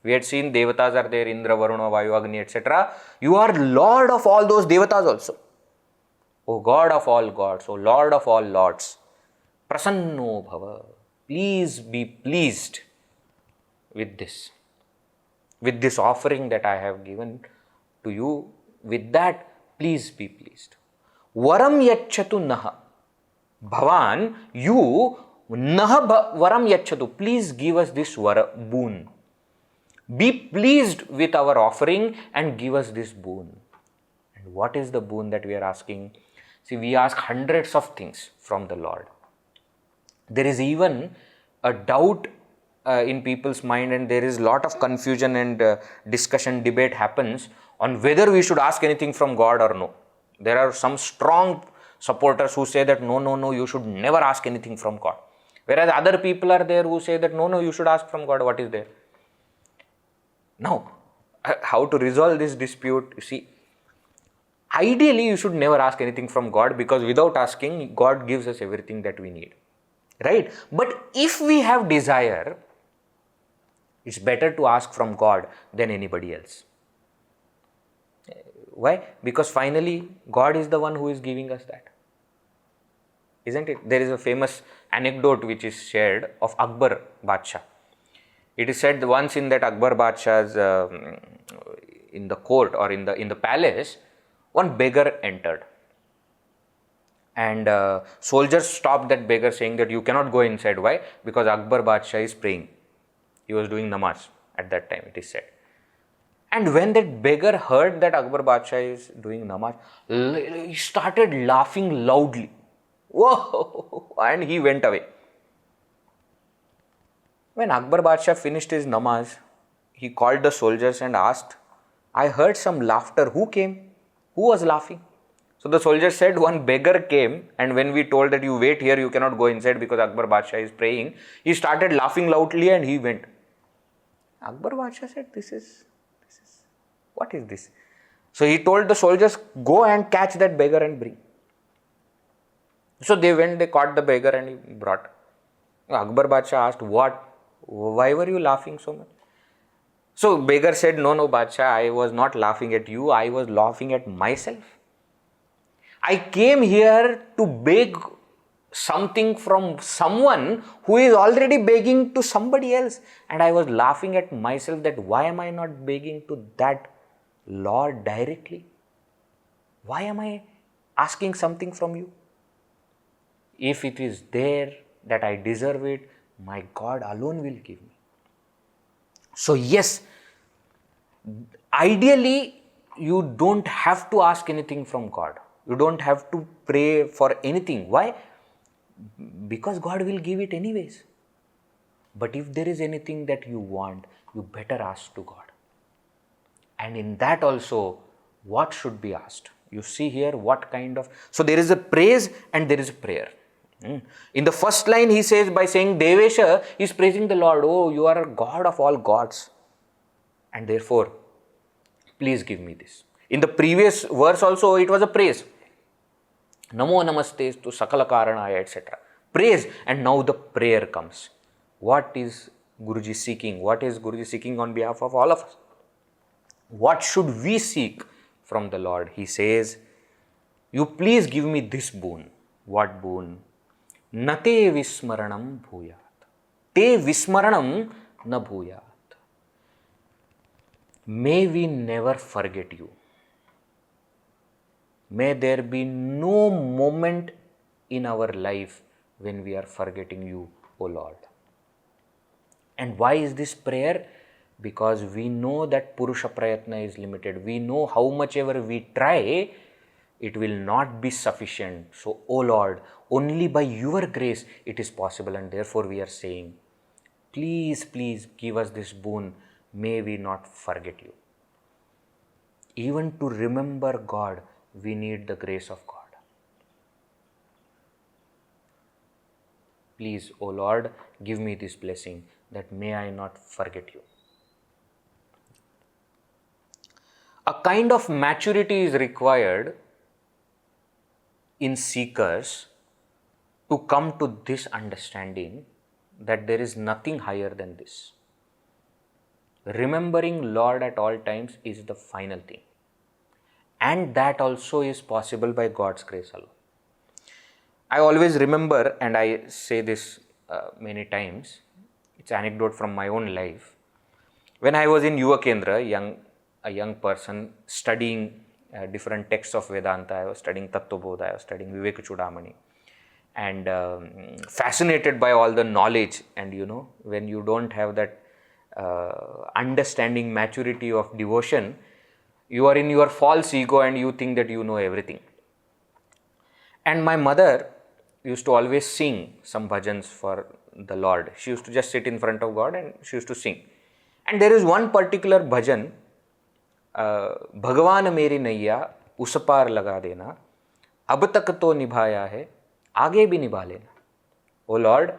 We had seen Devatas are there, Indra, Varuna, Vayu, Agni, etc. You are Lord of all those Devatas also. O God of all gods, O Lord of all lords. Prasanno Bhava. Please be pleased with this. With this offering that I have given to you. With that, please be pleased. Varam yachatu naha. Bhavan, you naha varam yachatu. Please give us this boon. Be pleased with our offering and give us this boon. And what is the boon that we are asking? See, we ask hundreds of things from the Lord. There is even a doubt in people's mind, and there is a lot of confusion and discussion, debate happens on whether we should ask anything from God or no. There are some strong supporters who say that no, you should never ask anything from God. Whereas other people are there who say that no, you should ask from God. What is there? Now, how to resolve this dispute? You see, ideally you should never ask anything from God, because without asking, God gives us everything that we need. Right? But if we have desire, it's better to ask from God than anybody else. Why? Because finally, God is the one who is giving us that. Isn't it? There is a famous anecdote which is shared of Akbar Badshah. It is said once in that Akbar Badshah's in the court or in the palace, one beggar entered. And soldiers stopped that beggar, saying that you cannot go inside. Why? Because Akbar Badshah is praying. He was doing namaz at that time, it is said. And when that beggar heard that Akbar Badshah is doing namaz, he started laughing loudly. Whoa! And he went away. When Akbar Badshah finished his namaz, he called the soldiers and asked, I heard some laughter. Who came? Who was laughing? So the soldier said, one beggar came, and when we told that you wait here, you cannot go inside because Akbar Badshah is praying, he started laughing loudly and he went. Akbar Badshah said, what is this? So he told the soldiers, go and catch that beggar and bring. So they went, they caught the beggar and he brought. Akbar Badshah asked, what? Why were you laughing so much? So beggar said, no, Badshah, I was not laughing at you, I was laughing at myself. I came here to beg something from someone who is already begging to somebody else. And I was laughing at myself that why am I not begging to that Lord directly? Why am I asking something from you? If it is there that I deserve it, my God alone will give me. So yes, ideally you don't have to ask anything from God. You don't have to pray for anything. Why? Because God will give it anyways. But if there is anything that you want, you better ask to God. And in that also, what should be asked? You see here what kind of... So there is a praise and there is a prayer. In the first line he says, by saying Devesha, he is praising the Lord. Oh, you are a God of all gods. And therefore, please give me this. In the previous verse also, it was a praise. Namo namaste to sakala karanaya, etc. Praise, and now the prayer comes. What is Guruji seeking? What is Guruji seeking on behalf of all of us? What should we seek from the Lord? He says, you please give me this boon. What boon? Nate vismaranam bhuyat. Te vismaranam na bhuyat. May we never forget you. May there be no moment in our life when we are forgetting you, O Lord. And why is this prayer? Because we know that Purusha Prayatna is limited. We know how much ever we try, it will not be sufficient. So, O Lord, only by your grace it is possible, and therefore we are saying, please, please give us this boon. May we not forget you. Even to remember God, we need the grace of God. Please, O Lord, give me this blessing. that may I not forget you. A kind of maturity is required in seekers to come to this understanding that there is nothing higher than this. Remembering Lord at all times is the final thing. And that also is possible by God's grace alone. I always remember, and I say this many times, it's an anecdote from my own life. When I was in Yuva Kendra, a young person studying different texts of Vedanta, I was studying Tattvabodha, I was studying Vivek Chudamani, and fascinated by all the knowledge. And when you don't have that understanding, maturity of devotion, you are in your false ego and you think that you know everything. And my mother used to always sing some bhajans for the Lord. She used to just sit in front of God and she used to sing. And there is one particular bhajan, Bhagwan meri naiya us par laga dena, ab tak to nibhaya hai, aage bhi nibha lena. O Lord,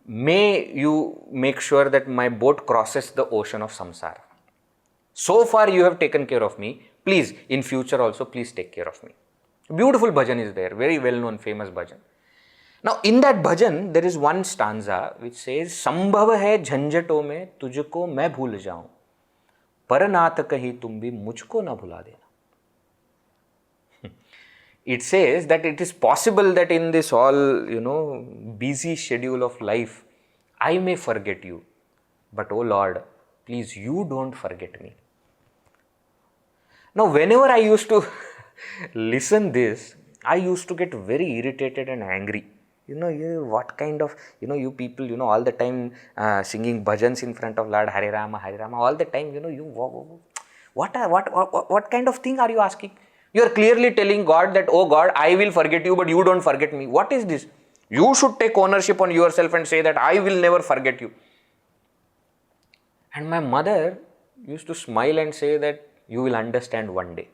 may you make sure that my boat crosses the ocean of samsara. So far you have taken care of me. Please, in future also, please take care of me. Beautiful bhajan is there, very well known, famous bhajan. Now, in that bhajan, there is one stanza which says, Sambhav hai jhanjaton mein tujhko main bhul jaun, par naat kahi tum bhi mujhko na bhula dena. It says that it is possible that in this all, busy schedule of life, I may forget you. But oh Lord, please, you don't forget me. Now, whenever I used to listen this, I used to get very irritated and angry. What kind of, you people, all the time singing bhajans in front of Lord, Hare Rama, all the time, what kind of thing are you asking? You are clearly telling God that, oh God, I will forget you, but you don't forget me. What is this? You should take ownership on yourself and say that I will never forget you. And my mother used to smile and say that you will understand one day.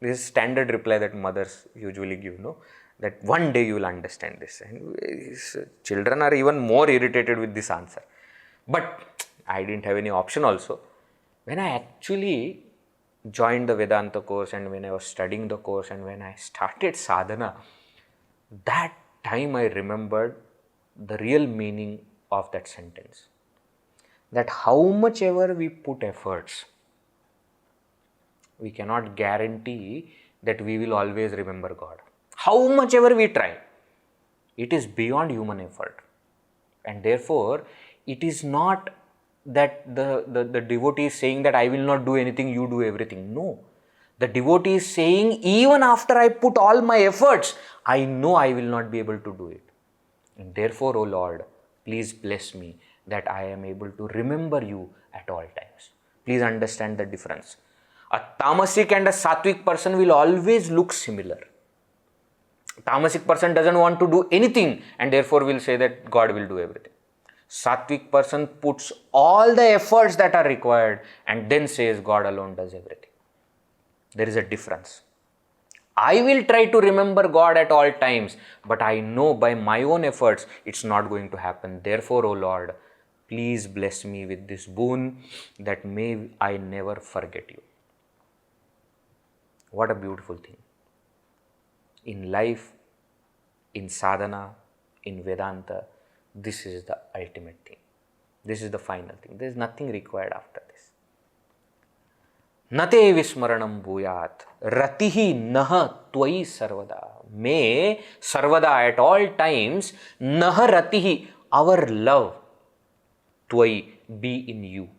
This is standard reply that mothers usually give, that one day you will understand this. And children are even more irritated with this answer. But I didn't have any option also. When I actually joined the Vedanta course and when I was studying the course and when I started sadhana, that time I remembered the real meaning of that sentence. That how much ever we put efforts, we cannot guarantee that we will always remember God. How much ever we try, it is beyond human effort. And therefore, it is not that the devotee is saying that I will not do anything, you do everything. No. The devotee is saying, even after I put all my efforts, I know I will not be able to do it. And therefore, O Lord, please bless me that I am able to remember you at all times. Please understand the difference. A tamasic and a sattvic person will always look similar. A tamasic person doesn't want to do anything and therefore will say that God will do everything. Sattvic person puts all the efforts that are required and then says God alone does everything. There is a difference. I will try to remember God at all times, but I know by my own efforts it's not going to happen. Therefore, O Lord, please bless me with this boon that may I never forget you. What a beautiful thing. In life, in sadhana, in Vedanta, this is the ultimate thing. This is the final thing. There is nothing required after this. Nate vismaranam bhuyat ratihi naha tvai sarvada. May sarvada at all times naha ratihi, our love, tvai, be in you.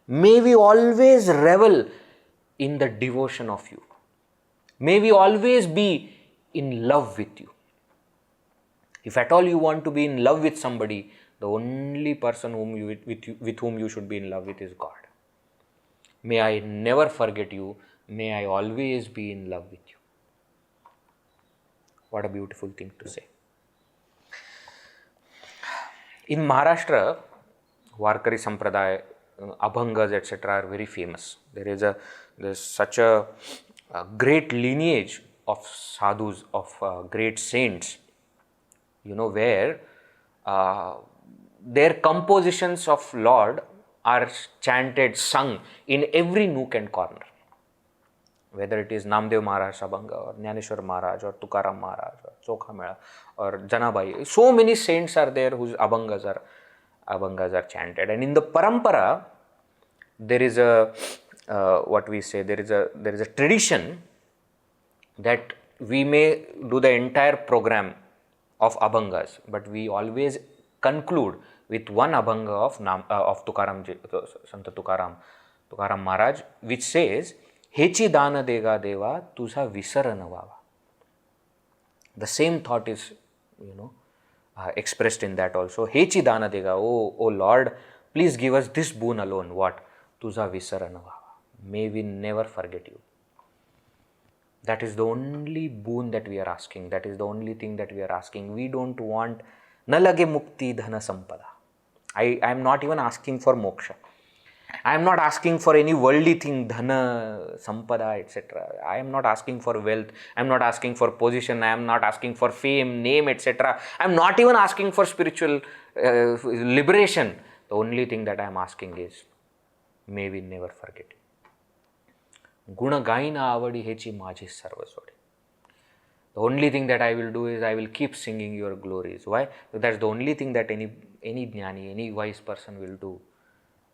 May we always revel in the devotion of you. May we always be in love with you. If at all you want to be in love with somebody, the only person with whom you should be in love with is God. May I never forget you. May I always be in love with you. What a beautiful thing to say. In Maharashtra, Warkari Sampradaya, Abhangas, etc. are very famous. There's such a great lineage of sadhus, of great saints, where their compositions of Lord are chanted, sung in every nook and corner. Whether it is Namdev Maharaj Abhanga or Jnaneshwar Maharaj or Tukaram Maharaj or Chokha Mela or Janabai. So many saints are there whose Abhangas are chanted. And in the Parampara, there is a there is a tradition that we may do the entire program of Abhangas, but we always conclude with one Abhanga of Tukaram, Sant Tukaram Maharaj, which says, Hechi dana dega deva, tuza visara navava. The same thought is, expressed in that also. Hechi dana dega, oh Lord, please give us this boon alone. What? Tuza visara navava. May we never forget you. That is the only boon that we are asking. That is the only thing that we are asking. We don't want nalage mukti dhana sampada. I am not even asking for moksha. I am not asking for any worldly thing, dhana, sampada, etc. I am not asking for wealth. I am not asking for position. I am not asking for fame, name, etc. I am not even asking for spiritual liberation. The only thing that I am asking is, may we never forget you. Guna gaina avadi hechi maji sarvasodi. The only thing that I will do is I will keep singing your glories. Why? Because that's the only thing that any jnani, any wise person will do.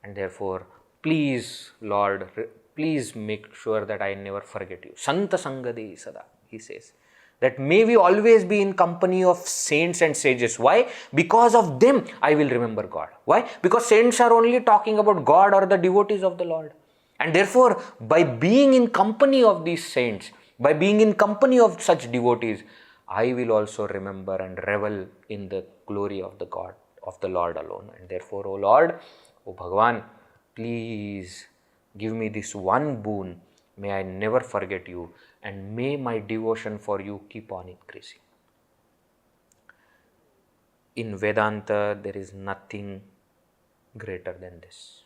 And therefore, please, Lord, please make sure that I never forget you. Santa Sangade Sada, he says. That may we always be in company of saints and sages. Why? Because of them, I will remember God. Why? Because saints are only talking about God or the devotees of the Lord. And therefore, by being in company of these saints, by being in company of such devotees, I will also remember and revel in the glory of the God, of the Lord alone. And therefore, O Lord, O Bhagavan, please give me this one boon. May I never forget you, and may my devotion for you keep on increasing. In Vedanta, there is nothing greater than this.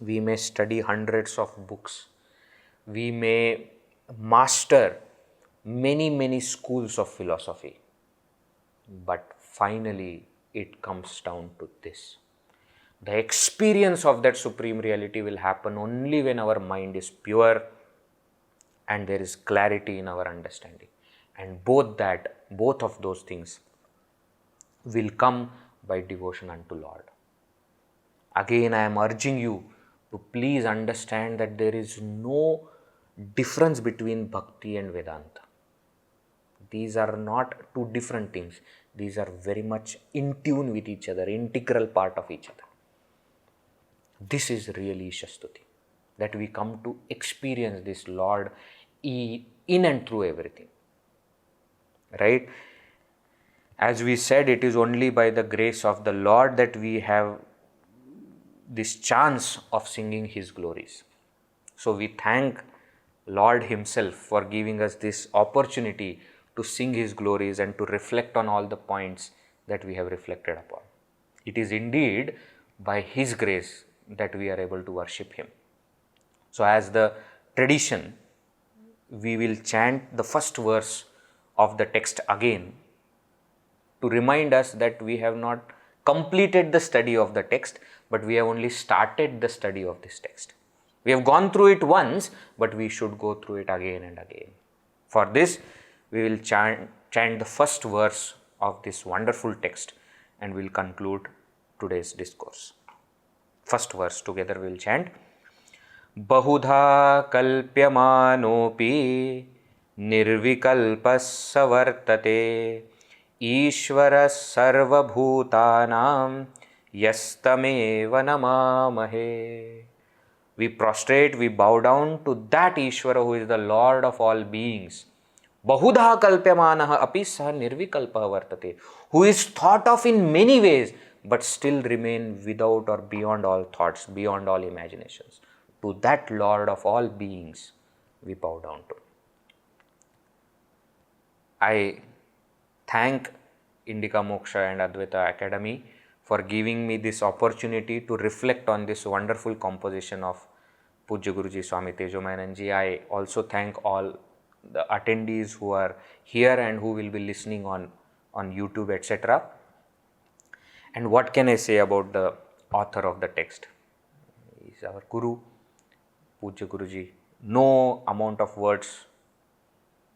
We may study hundreds of books. We may master many schools of philosophy. But finally, it comes down to this. The experience of that supreme reality will happen only when our mind is pure and there is clarity in our understanding. And both of those things will come by devotion unto Lord. Again, I am urging you to please understand that there is no difference between Bhakti and Vedanta. These are not two different things. These are very much in tune with each other, integral part of each other. This is really Stuti, that we come to experience this Lord in and through everything. Right? As we said, it is only by the grace of the Lord that we have this chance of singing His glories. So we thank Lord Himself for giving us this opportunity to sing His glories and to reflect on all the points that we have reflected upon. It is indeed by His grace that we are able to worship Him. So as the tradition, we will chant the first verse of the text again to remind us that we have not completed the study of the text, but we have only started the study of this text. We have gone through it once, but we should go through it again and again. For this, we will chant the first verse of this wonderful text and we will conclude today's discourse. First verse together we will chant. Bahudha kalpyamanopi nirvikalpas savartate Ishvara sarvabhutanam yastameva namamahe. We prostrate, we bow down to that Ishvara who is the Lord of all beings. Bahudha kalpyamanaha api saha nirvikalpa vartate. Who is thought of in many ways, but still remain without or beyond all thoughts, beyond all imaginations. To that Lord of all beings, we bow down to. I thank Indica Moksha and Advaita Academy for giving me this opportunity to reflect on this wonderful composition of Pujya Guruji Swami Tejomayananda. I also thank all the attendees who are here and who will be listening on YouTube, etc. And what can I say about the author of the text? He is our Guru, Pujya Guruji. No amount of words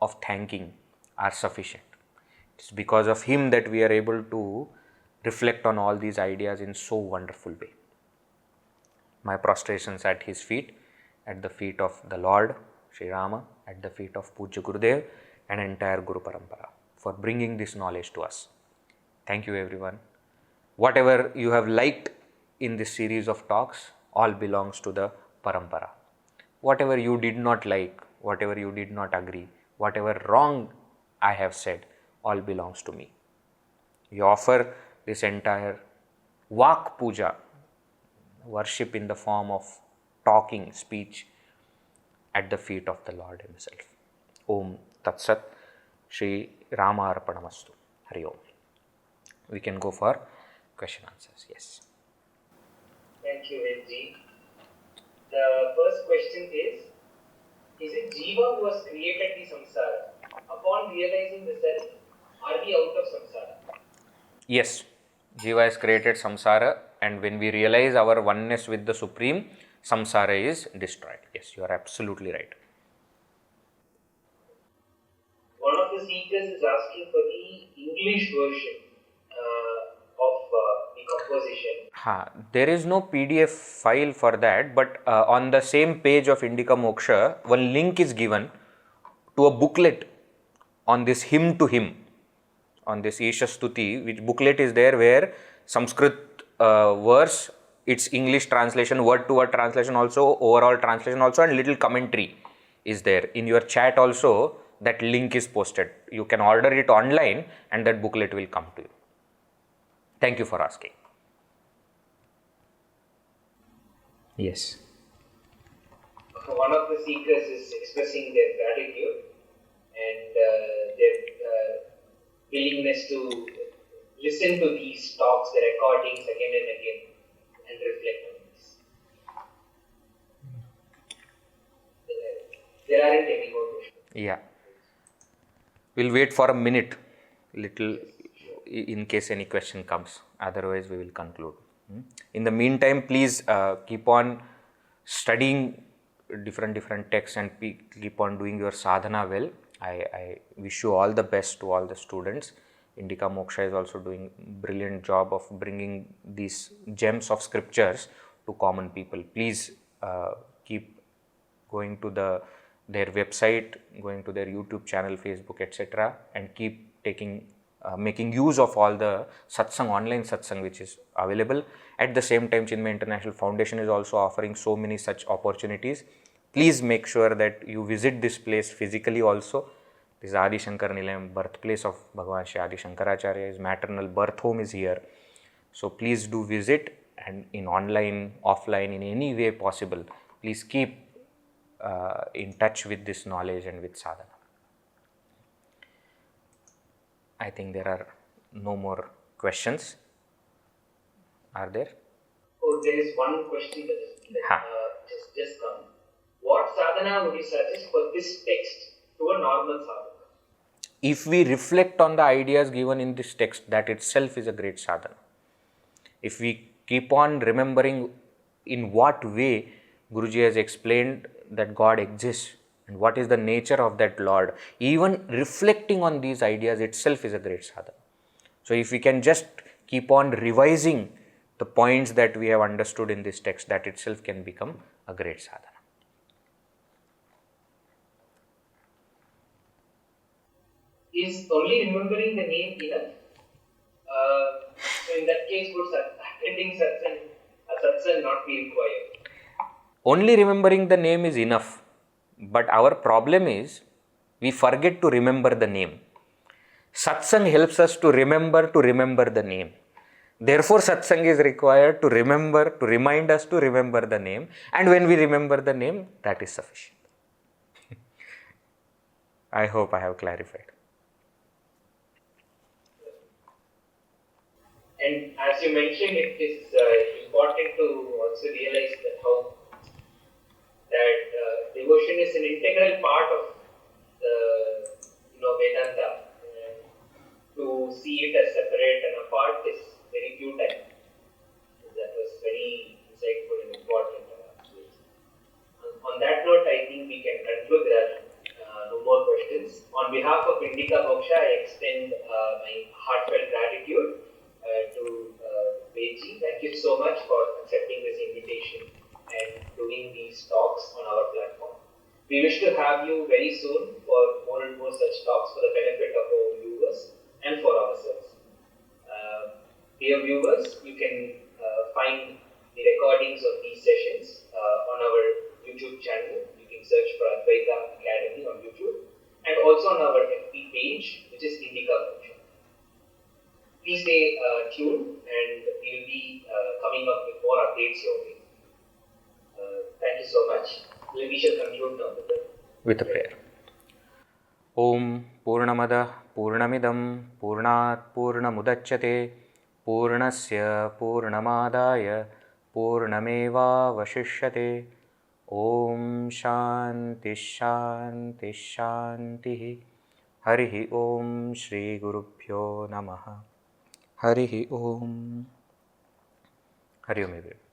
of thanking are sufficient. It's because of him that we are able to reflect on all these ideas in so wonderful way. My prostrations at his feet, at the feet of the Lord, Sri Rama, at the feet of Pujya Gurudev and entire Guru Parampara for bringing this knowledge to us. Thank you everyone. Whatever you have liked in this series of talks, all belongs to the Parampara. Whatever you did not like, whatever you did not agree, whatever wrong I have said, all belongs to me. We offer this entire Vak Puja, worship in the form of talking, speech, at the feet of the Lord himself. Om Tat Sat, Shri Rama Arpanamastu. Hari Om. We can go for question answers. Yes. Thank you, Vedji. The first question is it Jiva who has created the samsara? Upon realizing the self, are we out of samsara? Yes, Jiva has created samsara, and when we realize our oneness with the Supreme, samsara is destroyed. Yes, you are absolutely right. One of the seekers is asking for the English version of the composition. There is no PDF file for that, but on the same page of Indica Moksha, one link is given to a booklet on this hymn to hymn, on this Isha Stuti, which booklet is there where Sanskrit verse, its English translation, word to word translation also, overall translation also, and little commentary is there. In your chat also, that link is posted. You can order it online and that booklet will come to you. Thank you for asking. Yes. One of the seekers is expressing their gratitude and their willingness to listen to these talks, the recordings again and again, and reflect on this. There aren't any more questions. Yeah. We'll wait for a minute, little, in case any question comes. Otherwise, we will conclude. In the meantime, please keep on studying different texts and keep on doing your sadhana well. I wish you all the best to all the students. Indica Moksha is also doing brilliant job of bringing these gems of scriptures to common people. Please keep going to their website, going to their YouTube channel, Facebook, etc., and keep making use of all the satsang, online satsang which is available. At the same time, Chinmay International Foundation is also offering so many such opportunities. Please make sure that you visit this place physically also. This is Adi Shankar Nilayam, birthplace of Bhagavan Shri Adi Shankaracharya. His maternal birth home is here. So please do visit, and in online, offline, in any way possible, please keep in touch with this knowledge and with sadhana. I think there are no more questions. Are there? Oh, there is one question that just come. What sadhana would you suggest for this text to a normal sadhana? If we reflect on the ideas given in this text, that itself is a great sadhana. If we keep on remembering in what way Guruji has explained that God exists and what is the nature of that Lord, even reflecting on these ideas itself is a great sadhana. So if we can just keep on revising the points that we have understood in this text, that itself can become a great sadhana. Is only remembering the name enough? So in that case, would attending satsang not be required? Only remembering the name is enough, but our problem is we forget to remember the name. Satsang helps us to remember the name. Therefore, satsang is required to remind us to remember the name, and when we remember the name, that is sufficient. I hope I have clarified. And as you mentioned, it is important to also realize that devotion is an integral part of the Vedanta. To see it as separate and apart is very futile. Indica Moksha, I extend my heartfelt gratitude to Vedji. Thank you so much for accepting this invitation and doing these talks on our platform. We wish to have you very soon for more and more such talks for the benefit of our viewers and for ourselves. Dear viewers, you can find the recordings of these sessions on our YouTube channel. You can search for Advaita Academy on YouTube, and also on our FB page, which is Indica Moksha. Please stay tuned, and we will be coming up with more updates your way. Thank you so much. We shall conclude now with a prayer. Om Purnamada Purnamidam Purnat Purnamudachyate Purnasya Purnamadaya Purnameva Vashishyate. Om Shanti Shanti Shanti. Harihi Om Shri Gurubhyo Namaha. Harihi Om. Hari Om everyone.